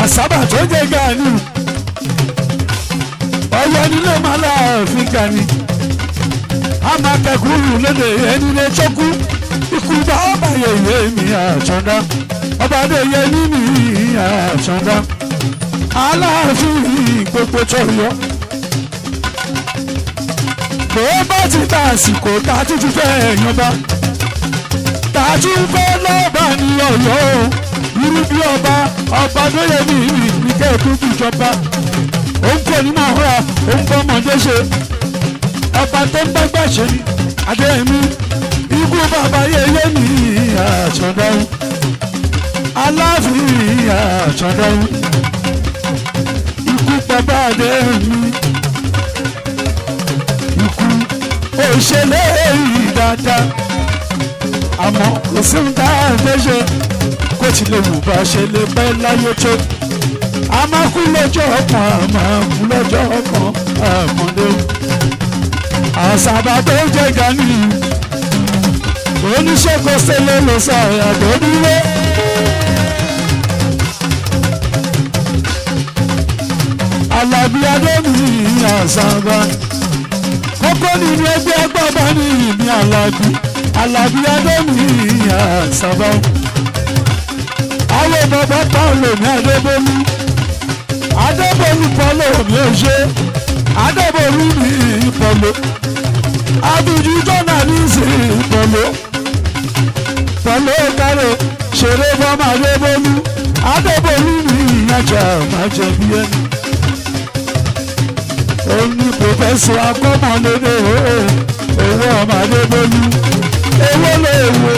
A: Àsábà tó jẹ́ gáàní. Ọyọ nílé máa láàfin gani. A máa kẹkùrù lédè ẹni lè tókù. Ikú bá ọba yẹyẹ mi àtọ́ndá. Ọba dé yẹ ní mi àtọ́ndá. Aláàfin gbogbo tó yọ. Bó bá ti ta àsìkò tá a tún ti fẹ́ ẹ̀yànba. Tá a tún fẹ́ lọ́ba ní Ọ̀yọ́ o. Irú bí ọba tó yẹ ní kẹ́ẹ̀kú ìjọba. Ó ń kọ́ ní máa húra, ó ń kọ́ ọmọdé ṣe. Ọba tó ń gbàgbà ṣe ni Adéyẹmí. Ikú bàbá yẹyẹ mi àtọ̀dáwó. Aláàfin àtọ̀dáwó. Ikú bàbá Adéyẹmí. Ikú òṣèlè yìí dáadáa. Àmọ́ kò sí ń dá àfẹ́ṣe. Kó tilẹ̀ wù bá ṣe lè pẹ́ láyé tó. A máa kú lọ́jọ́ kan, a máa kú lọ́jọ́ kan, àmọ́dé. Àṣàbà tó jẹ́ gani, oníṣègùn ṣẹlẹ̀ ló sàyà tó dúró. Àlàbí Adébí àṣàbà kókó nínú ẹgbẹ́ gbọ́dọ̀ ní ìní Àlàbí Adébí àṣàbà. Àwọn bàbá kan lòmí Adébólú pọ̀lọ́ mi ò ṣe Adébólú ní ìpọ̀lọ́ Abidjan jọ́nà ní ìsìn pọ̀lọ́ kárẹ̀ ṣeré fọ́mọ Adébólú ní ìyànjà máa jẹ bí ẹni. Ó ní pòfẹ́sọ̀ akọ́mọlédè owó ọmọ Adébólú ewó lè wo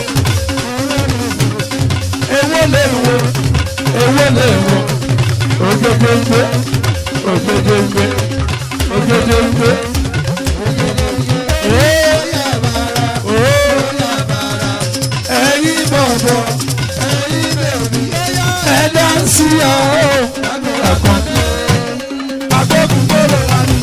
A: ògèdèǹgbé ẹ̀yin bọ̀bọ̀ ẹ̀dá ń sí ọ̀hún ẹ̀kọ́ akọ́kùn gbọ́dọ̀ wà ní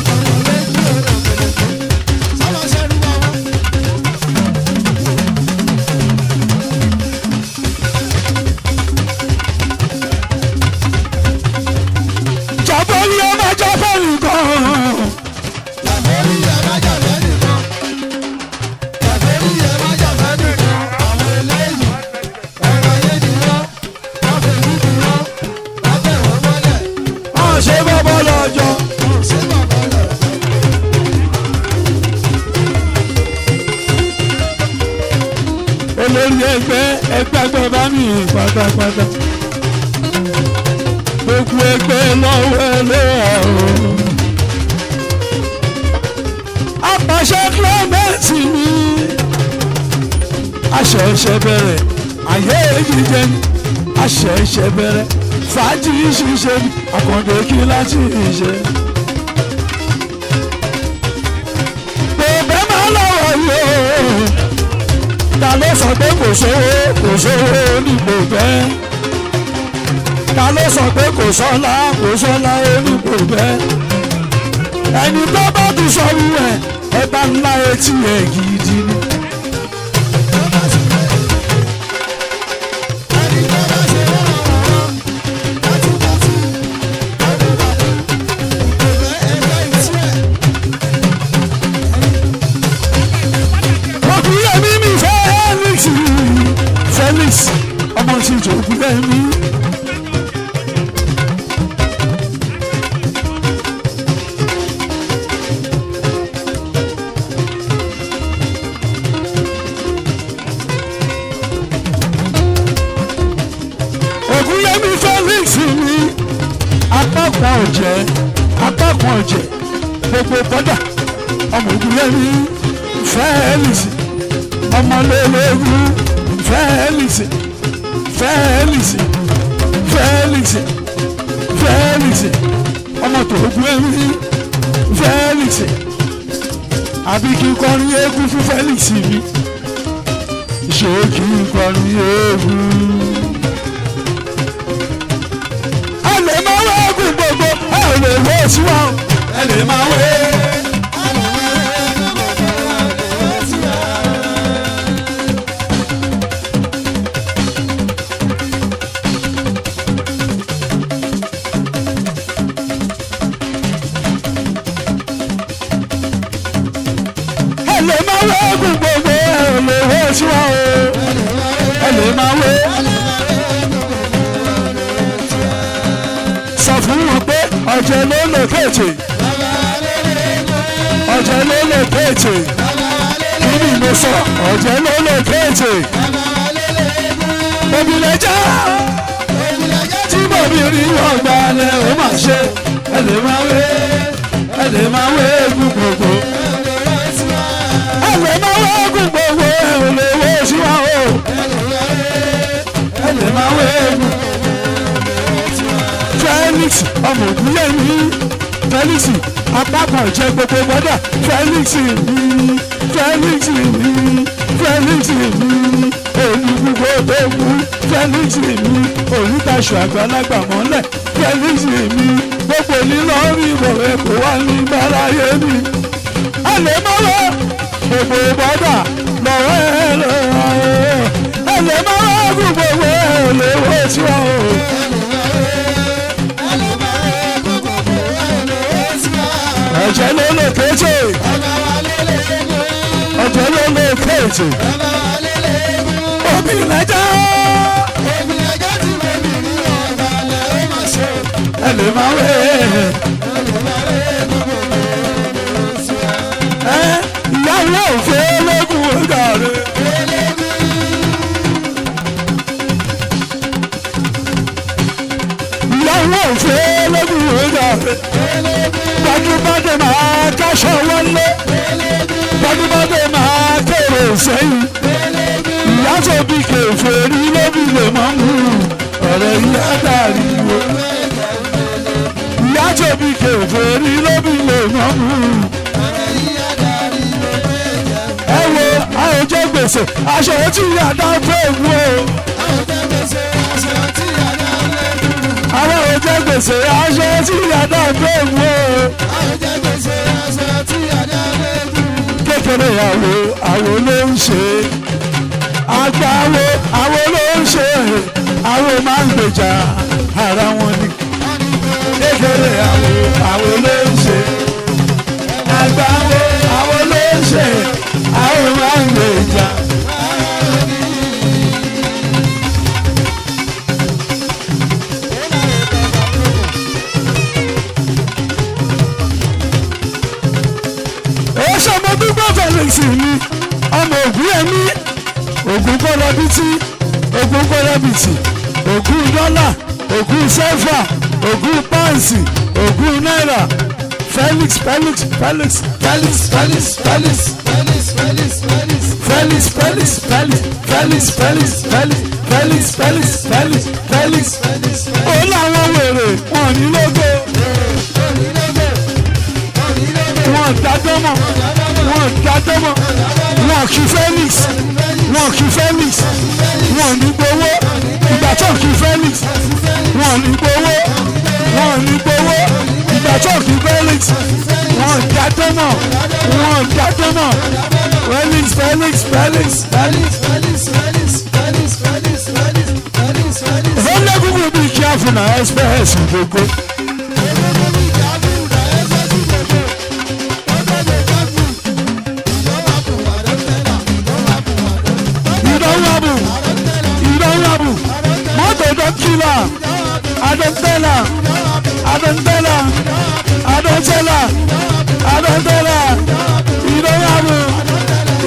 A: jàbọ́lì ọmọ jàbọ́lì kan. Ṣé bọ́bọ́ lọ́jọ́? Olórí ẹgbẹ́ bá mi pátápátá. Gbogbo ẹgbẹ́ lọ́wọ́ ẹlẹ́wọ̀n. Apàṣẹ kílọ́mẹ́tì mi. Àṣẹ̀ṣẹ̀ bẹ̀rẹ̀ ayé jíjẹ ni. Àṣẹ̀ṣẹ̀ bẹ̀rẹ̀ fàájì ṣiṣẹ́ ni. Àkàndé kí láti ṣe. Bèbè máa lọ́wọ́ yóò. Ta ló sọ pé kò sówó nípò bẹ́ẹ̀? Ta ló sọ pé kò sọ́lá onípò bẹ́ẹ̀? Ẹni tó bá ti sọ wíwẹ̀ ẹ bá ńlá etí ẹ̀ gidi ni. Felix ọmọ tí ìjọba lẹ́mí. Ògúnyẹmí Felix ní apákan ọ̀jẹ̀ gbogbo bọ́dà ọmọ Ògúnyẹmí Felix ọmọlẹ́lẹ́rú. Felix ọmọ tó gún ẹ̀rí Felix àbí kí n kọrin eégún fún Felix mi ṣé kí n kọrin eégún. ẹ lè máa wá eégún gbogbo ẹ ò lè wé sí wa ẹ lè máa wé. Ẹlẹ́ máa wé eégún gbogbo ẹ̀lẹ́ wé sí wa o. Ẹlẹ́ máa wé. Sọ fún wọn pé ọ̀jẹ̀ ló lè kéèjì. Ọ̀jẹ̀ ló lè kéèjì. Kí ni mo sọ? Ọ̀jẹ̀ ló lè kéèjì. Obìnrin já. Tí bòbí rí ọgbà alẹ́ ó mà ṣe. Ẹlẹ́ máa wé. Ẹlẹ́ máa wé eégún gbogbo. Ẹlẹ́ máa wé eégún gbogbo ẹ̀ lè wé sí wa o. Ẹlẹ́ máa wé eégún. Felix ọmọ Ògúnyẹmí Felix apákan jẹ gbogbo gbọdọ Felix mi olùgbogbo tó kú Felix mi olùtaṣọ àgbàlagbà mọ́lẹ̀ Felix mi gbogbo lílọ rí ìbọ̀wé kò wá ní gbáráyé mi. Ẹlẹ́ máa wé gbogbo gbọdọ lọ́wọ́ ẹ lè má wọ́gùn gbogbo ẹ lè wọ́ tí wọ́n o. Ọ̀jẹ̀ ló lè kéjì. Ọ̀jẹ̀ ló lè kéjì. Omi lẹ́jà. Ẹ lè má wẹ̀ ìyáwó òfé lógún ọ̀gá rẹ̀. Ìyáwó òfé lógún ọ̀gá rẹ̀. Gbajúgbadé máa káṣọ wọlé. Gbajúgbadé máa kéré sẹ́yìn. Ìyá tó bí kèfé rí lóbi lè mọ́ mú ọ̀rẹ́ ìyá dàrí wo. Ìyá tó bí kèfé rí lóbi lè mọ́ mú. Ẹ wo àwọn jẹ gbèsè aṣọ tí yàrá fẹ́ wò. Àwọn ò jẹ gbèsè aṣọ tí yàrá fẹ́ wò. Kékeré àwo ló ń ṣe. Àgbà àwo ló ń ṣe. Àwo máa ń gbèjà ara wọn ni. Kékeré àwo ló ń ṣe. Àgbà àwo ló ń ṣe. Àwo máa ń gbèjà. Ó ṣọmọ dúpọ̀ Felix ni ọmọ ògùn ẹ̀mí ògùn kọ́lọ́bìtì ògùn kọ́lọ́bìtì ògùn dọ́là ògùn sẹ́fà ògùn páǹsì ògùn náírà Felix Felix Felix Felix Felix Felix Felix Felix Felix Felix Felix Felix Felix Felix Felix Felix Felix ó láwọn wèrè wọn ní lógo wọn dájọ́mọ̀ wọn dájọ́mọ̀ wọn kì Felix wọn kì Felix wọn ní gbowó ìgbà tó kì Felix wọn ní gbowó wọn ní gbowó ìgbà tó kì Felix wọn dájọ́mọ̀ wọn dájọ́mọ̀ Felix Felix Felix Felix Felix Felix Felix Felix Felix Felix Felix. ó lẹ́kùnkùn bí kí á fún náà express gbogbo. Killer, I don't tell her, I don't tell her, I don't tell her, I don't tell her. You don't have you,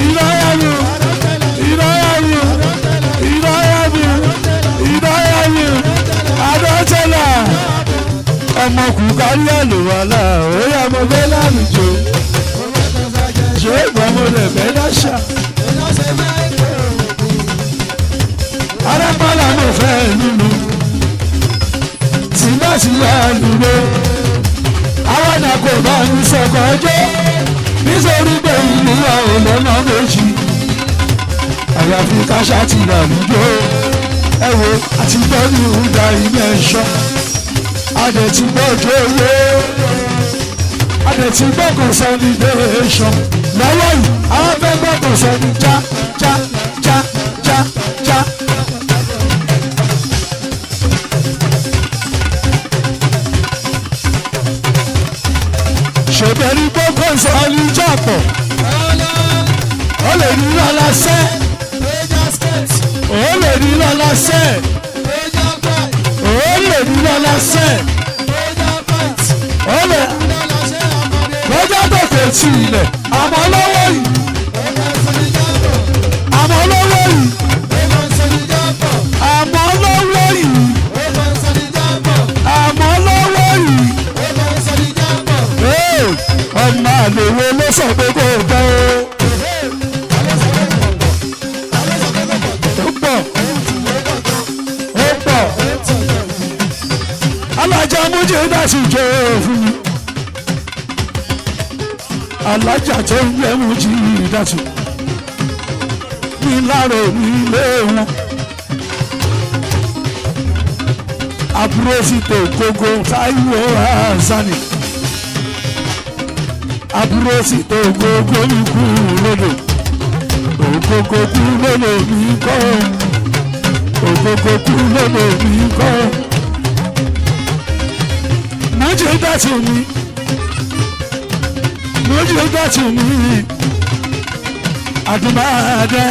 A: you don't have you, you don't have you, you don't have you, you don't have you. I don't tell her. Ọmọ kùkàrí àlùwàlà, ó yà mọ bẹ́ẹ̀ lálùjọ. Ṣé ìgbàmọ̀ rẹ̀ bẹ́ẹ̀ dáṣà? Arápálá mo fẹ́ nínú. Láti yá lùlọ àwọn àkó bá ń sọkọ ọjọ́ nítorí pé ìlú àwọn ọlọ́nà méjì àyàfi káṣá ti là lùjọ ẹ wo àti gbọ́dọ̀ ìhùdà ilé ẹ̀ṣọ́ adẹ̀tí gbọ́dọ̀ owó adẹ̀tí gbọ́ consolidation lọ́wọ́ yìí àwọn fẹ́ gbọ́ consolidation já. Ṣèbẹ̀rí gbogbo ìsọ̀lì jàpọ̀. Ó lè rí lọ́la sẹ́. Ó lè rí lọ́la sẹ́. Ó lè rí lọ́la sẹ́. Ó lè lọ́jọ́ tó fèsì ilẹ̀. Àmọ́ lọ́wọ́ yìí. Àmọ́ lọ́wọ́ yìí. Àmọ́ lọ́wọ́ yìí. Àmọ́ lọ́wọ́ yìí. Ọmọ àlèwé ló sọ pé kò tẹ́ o. Ó pọ̀. Alájà mújẹ́ dáṣì jẹ́ fún mi. Alájà tó ń yẹ mújì dáṣì. Ní láàrọ̀ nílé wọn. Àbúrò sì tó gbogbo Táíwò Àzánì. Àbúrò sì tó gbogbo ikú lódò ògógó kú lólo mi kọ́ ògógó kú lólo mi kọ́ mójú dàtí mi mójú dàtí mi àdùnmáàdẹ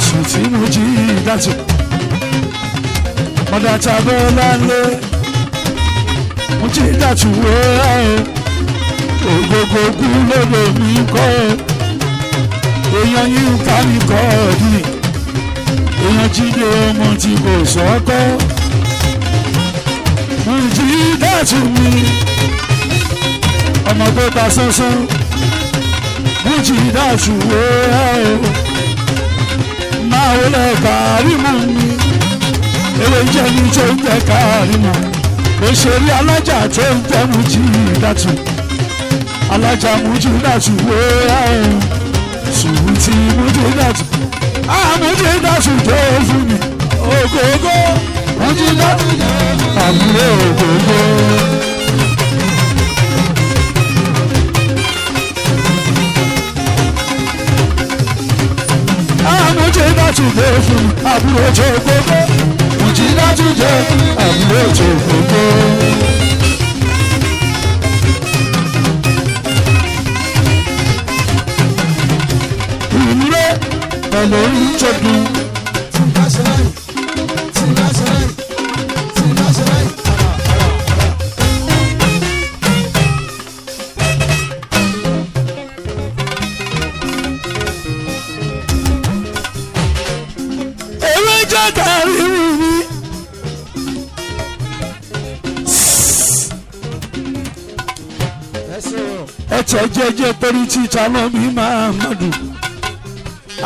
A: sùtì mójú dàtí mọ̀dàtà bọ́lá lé mójú dàtí wọ́ọ́ ògógó kú lólo mi kọ́ èèyàn yìí ń ká mi kọ́ ọ̀dí èèyàn jíde ọmọ tí kò sọ́kọ́ jí dàtú mi ọmọ tó ta sánsán jí dàtú wẹ́ẹ́ máa wọlé Kàrímù mi ewé jẹ́ ní tó ń jẹ́ Kàrímù òṣèré alájà tó ń jẹ́ mú jí dàtú alájà mú jí dàtú wẹ́ẹ́ sùúrùtì mújídàtù mújídàtù tó fún mi ògógó mújídàtù àbúrò ògógó. mújídàtù tó fún mi àbúrò tó ògógó mújídàtù tó àbúrò tó ògógó. Lórí ìjọdún. Ewé jẹ́ Kàrímù mi. Ẹ̀tẹ̀ jẹ́jẹ́ torí títa lọ́mí máa ń dùn.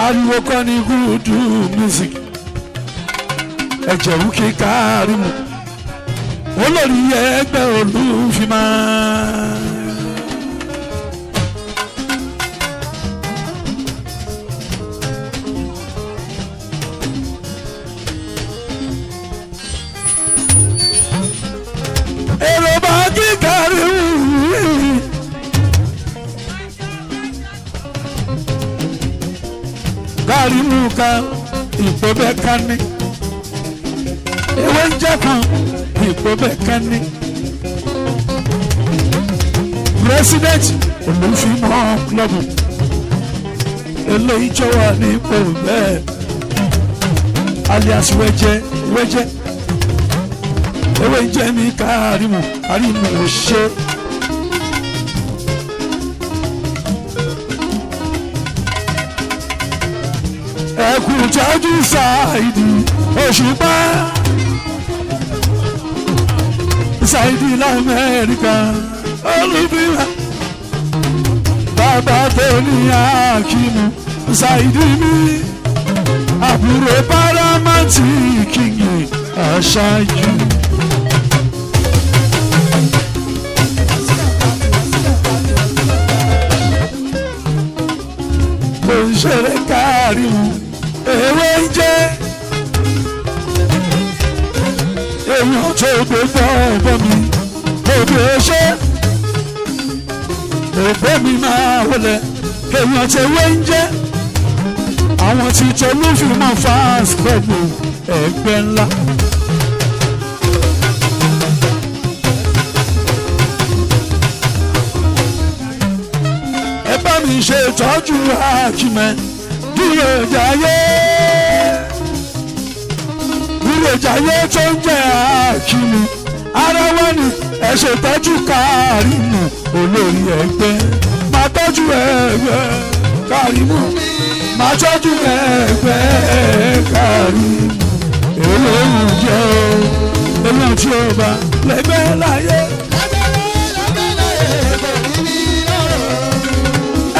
A: Ariwo kọ́ ni gúdú music ẹ̀jẹ̀ wúkì Kàrímù olórí ẹgbẹ́ Olúfimá. èrò bá kí Kàrímù Kàrímù kan ìpọ́bẹ́ kan ní ewé ń jẹ́ kan ìpọ́bẹ́ kan ní president Olúfimá club eléyìí jọ wà ní ipò bẹ́ẹ̀ alias wẹ́jẹ́ wẹ́jẹ́ ewé ń jẹ́ mi Kàrímù Kàrímù ò ṣe. Ẹkú tọ́jú Ṣáìdì Òṣùpá Ṣáìdì l'Amẹ́ríkà Olúfimá bàbá tó ní Akímù Ṣáìdì mi àbúrò Párámáǹtì kìnyì aṣáájú. Òṣèré Kàrímù ewé ń jẹ́ èèyàn tó gbé bọ́ mi òbí ṣe òbí mi máa wọlé èèyàn tó ewé ń jẹ́ àwọn tí Olúfimá fans club ẹgbẹ́ ńlá. ẹ bá mi ṣe ìtọ́jú Akímẹ́ dúró jayé tó ń jẹ́ Akímù ara wa ni ẹ ṣètọ́jú Kàrímù olórí ẹgbẹ́ máa tọ́jú ẹgbẹ́ Kàrímù máa tọ́jú ẹgbẹ́ Kàrímù olórí jẹ́ èèyàn tí ó bá lẹ́gbẹ́ láyé.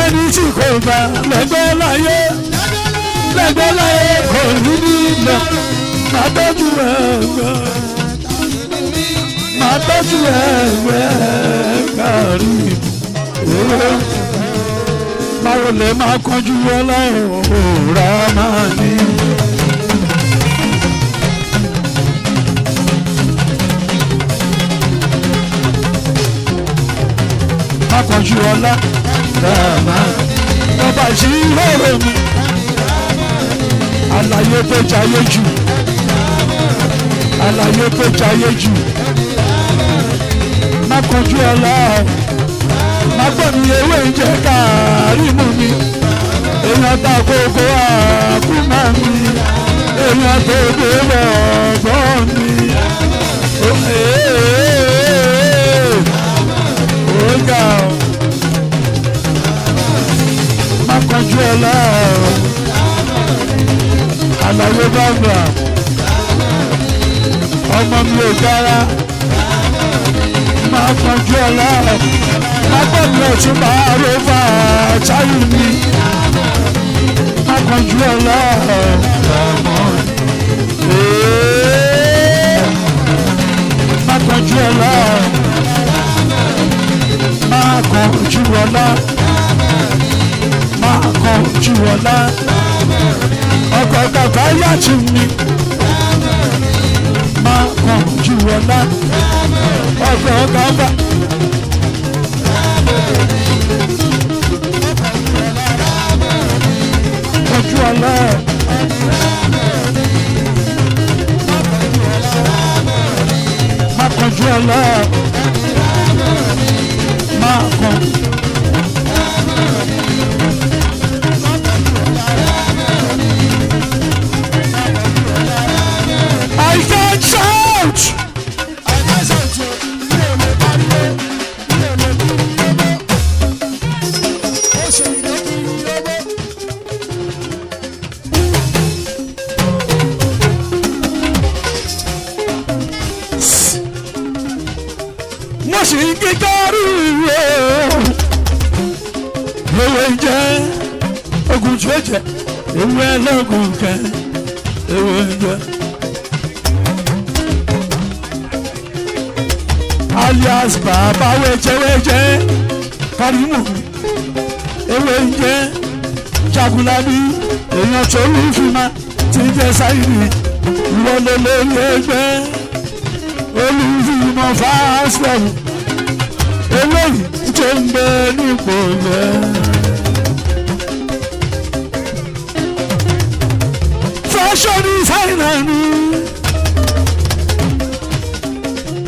A: ẹni tí kò bá lẹ́gbẹ́ láyé kò ní nílẹ̀ máa tọ́jú ẹgbẹ́ Kàrímù máa lè máa kọjú ọlọ́run rà máa ní. máa kọjú ọlá rà máa ní. ọba àjíhòrò mi àlàyé tó jayé jù àlàyé tó jayé jù má kọjú ọlá má gbọ́ mi ewé ń jẹ́ káàrí mú mi èèyàn ta kókó àkúmá mi èèyàn tó gbé bọ̀ọ̀bọ̀ mi ó ga ọ́ má kọjú ọlá àlàyé bàbà ọmọ mi ò dára má kọjú ọlá má gbọ́ mi ò tún bá rọ́bà táyì mi má kọjú ọlá má kọjú ọlá má kọjú ọlá má kọjú ọlá ọkọ̀ kàkà yàtú mi má kọjú ọlá ọkọ̀ kàkà. Kọjú ọlá má kọjú ọlá má kọjú. I can't shout. Mo sì ń kíkọ́rù ewé jẹ́ ogun tí ó jẹ́ ewé lọ́gùn kẹ́ ewé jẹ́. Alias bàbá wẹ́jẹ́wẹ́jẹ́ Karimu ewéńjẹ́ Jagunlabi èèyàn tó lù fìmá tí ń jẹ́ Sáyidì ìwọlé lórí ẹgbẹ́ olùfìmọ̀ fásitì eléyìí tó ń gbé nípò rẹ̀. Fashion designer ni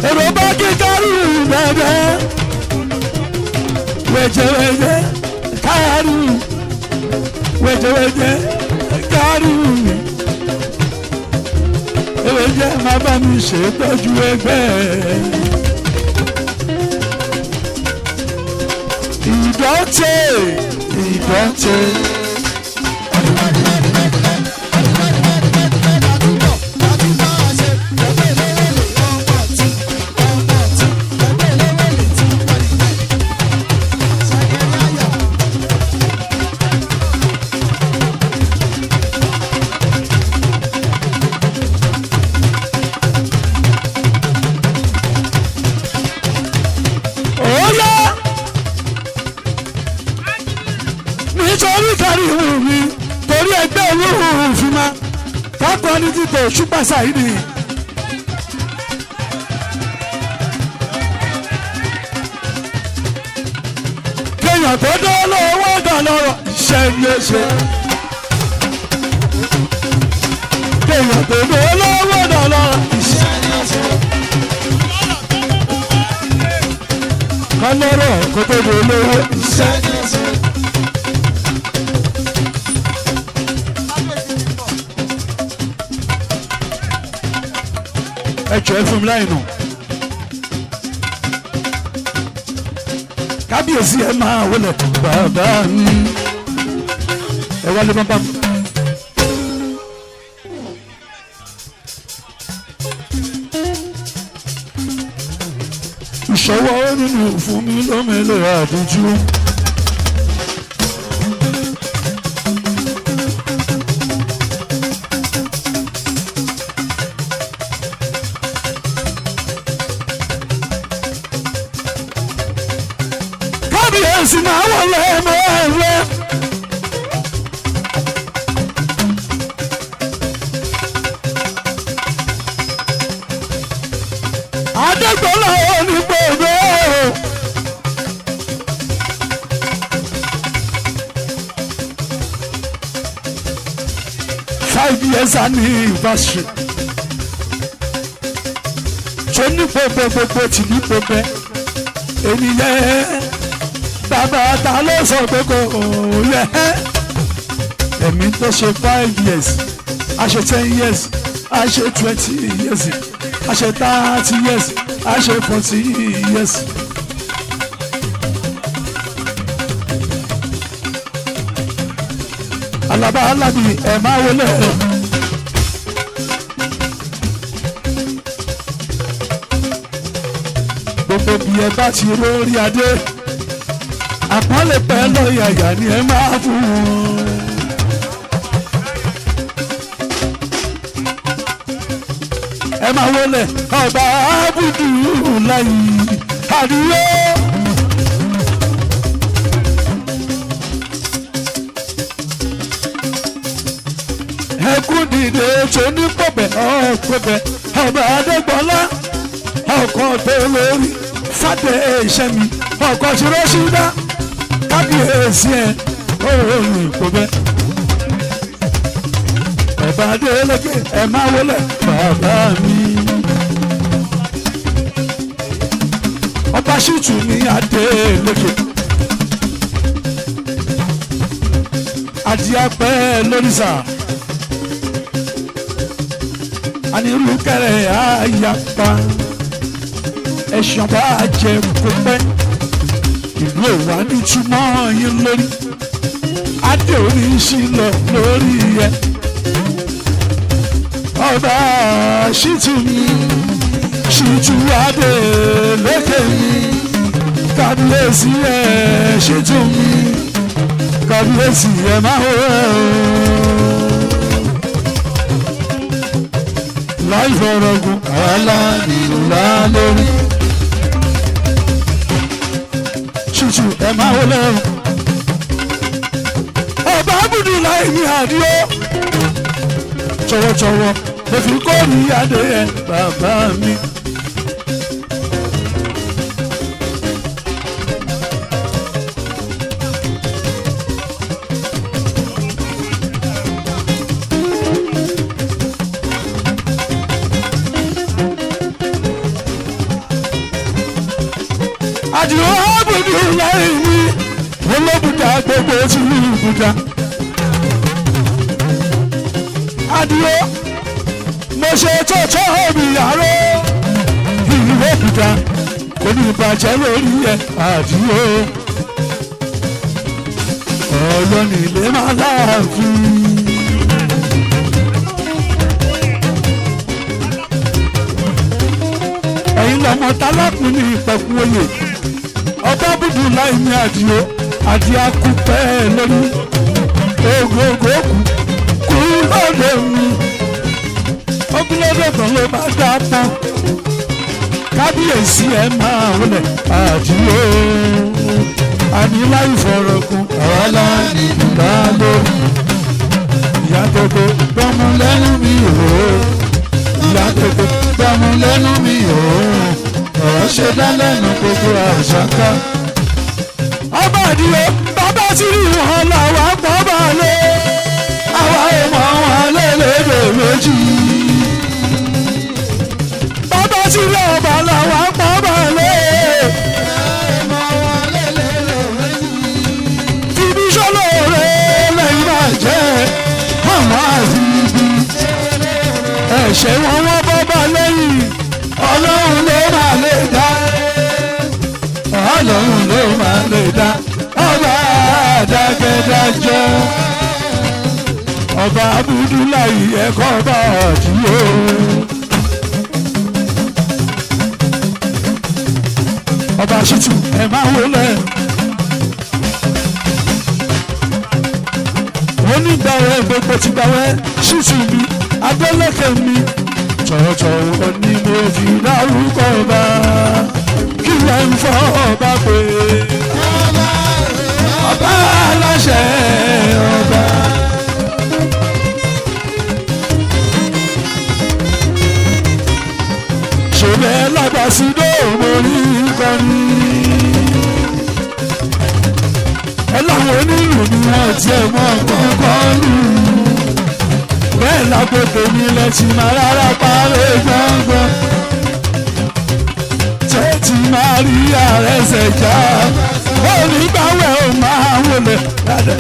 A: èrò bá kíkọ́rù bẹ́ẹ̀ wẹ́jẹ́wẹ́jẹ́ káàrù wẹ́jẹ́wẹ́jẹ́ káàrù ewéjẹ́ má bá mi ṣètọ́jú ẹgbẹ́ ìdọ́tẹ̀. Nítorí Karimu mi torí ẹgbẹ́ olóhùn fìmá kápẹ́ ní títẹ̀ ṣùpá Sáyidì. Kéèyàn tó dé lọ́wọ́ gà lọ́rọ̀ iṣẹ́ ní ẹ̀ṣẹ̀. Kéèyàn tó dé lọ́wọ́ gà lọ́rọ̀ iṣẹ́ ní ẹ̀ṣẹ̀. Kọ́lọ́rọ̀ kó tó dé lọ́wọ́ iṣẹ́ ní ẹ̀ṣẹ̀. Ẹ jọ ẹ fún mi láì nù. Kábíyèsí ẹ máa wọlé bàbá mi. Ẹ wálé bàbá mi. Ìṣọwọ́ nínú fún mi lómìnira àdójú. Kábíyèsí máa wọlé mọ́ ẹ̀rẹ́. Adégbọ́lá onígbòdo. 5 years anniversary. tó ní gbogbo tì ní gbogbo ènìyàn bàbá ta ló sọ pé kò yẹ èmi tó ṣe 5 years a ṣe 10 years a ṣe 20 years a ṣe 30 years a ṣe 40 years. Alaba alabi ẹ máa wọlé gbogbo bí ẹ bá ti rórí adé àpọ́nlé pẹ́ lọ́yàyà ni ẹ máa fún wọn. ẹ máa wọlé ọba abudu láyé àdúró. ẹkún dìde tó ní pọ̀bẹ̀ ọ̀pẹ̀bẹ̀ ọba adégbọlá ọkọ̀ tó lórí fàdé iṣẹ́ mi ọkọ̀ tí rọ́ṣídá kábíyèsí ẹ̀ òòrùn ìpọ̀bẹ̀. ọba adélékè ẹ máa wọlé bàbá mi. ọba ṣìtù ní adélékè adìapẹ́ lórí sáà. Anirúkẹrẹ àyàpá ẹ̀sùn bá jẹ kópẹ́ ìlú òwà nítumọ̀ yín lórí adé oríṣi lọ lórí ẹ ọba ṣìtú mi ṣìtú adé lékè mi kábíyèsí ẹ ṣìtú mi kábíyèsí ẹ máa wọ ẹ o. láì fọ̀rọ̀gùn àwàlá nìlá lórí. ṣùṣù ẹ máa wọlé o. ọba abudu láì ní àdíó. jọ̀wọ́jọ̀wọ́ mo fi kóòrì adé ẹ bàbá mi. àdìo abudu láì ní olóbùdá gbogbo tìlú ìbùdá. àdìo mo ṣe tọ́tọ́ mi àárọ̀ ìlú òbùdá kò ní ìbàjẹ́ lórí ẹ̀ àdìo ọlọ́ni ilé máa láàfin. ẹ̀yin lọ́mọ tálákùn ní ìpẹ̀kun oyè ọba bùdù láì ní àdìo àdìo akúpẹ́ lórí ògógó kú lọ́dọ̀ mi ogúnlọ́dọ̀ kan ló bá dá pọ́n kábíyèsí ẹ̀ máa wọlé àdìo àní láì fọ̀rọ̀kùn àwa láàánú bá lórí ìyá gbogbo gbọ́mú lẹ́nu mi ò ìyá gbogbo gbọ́mú lẹ́nu mi ò ọ̀rọ̀ ṣe dá lẹ́nu gbogbo àṣàká. ọba àdìo bàbá tí wọn làwọn pọ̀ bá lé àwa ọmọ wọn lélẹ́dẹ̀ méjì. bàbá tí ọba làwọn pọ̀ bá lé ọmọ wọn lélẹ́dẹ̀ méjì. tìbí sọ́lọ́ rẹ̀ lẹ́yìn máa jẹ́ ọmọ àti ibi. ẹ̀ṣẹ̀ wọn wọ́n bọ́ bá lẹ́yìn ọlọ́run ló máa lè dá ọlọ́run ló máa lè dá ọba àdágẹ́dájọ́ ọba abudulayi ẹ̀kọ́ bá àdúró. ọba ṣìtù ẹ̀ máa wọlé onígbàwẹ̀ gbogbo ti gbàwẹ̀ ṣìtù mi adélèké mi tọ̀tọ̀ ni mo fi dárúkọ ọba kí lẹ ń fọ́ ọba pé ọba aláṣẹ ọba. ṣẹlẹ̀ lágbàsídò mórí kọ́ni ẹ láwọn onílù ni wọ́n tiẹ̀ mọ́ kọ́kọ́ lù bẹ́ẹ̀ bẹ́ẹ̀ lágbègbè nílẹ̀ tí máa rárá parí gbọ̀ngbọ̀n. Tẹ́tí máa rí ààrẹ ṣẹ̀já. Onígbàwẹ̀ ò máa wọlé ládẹ́.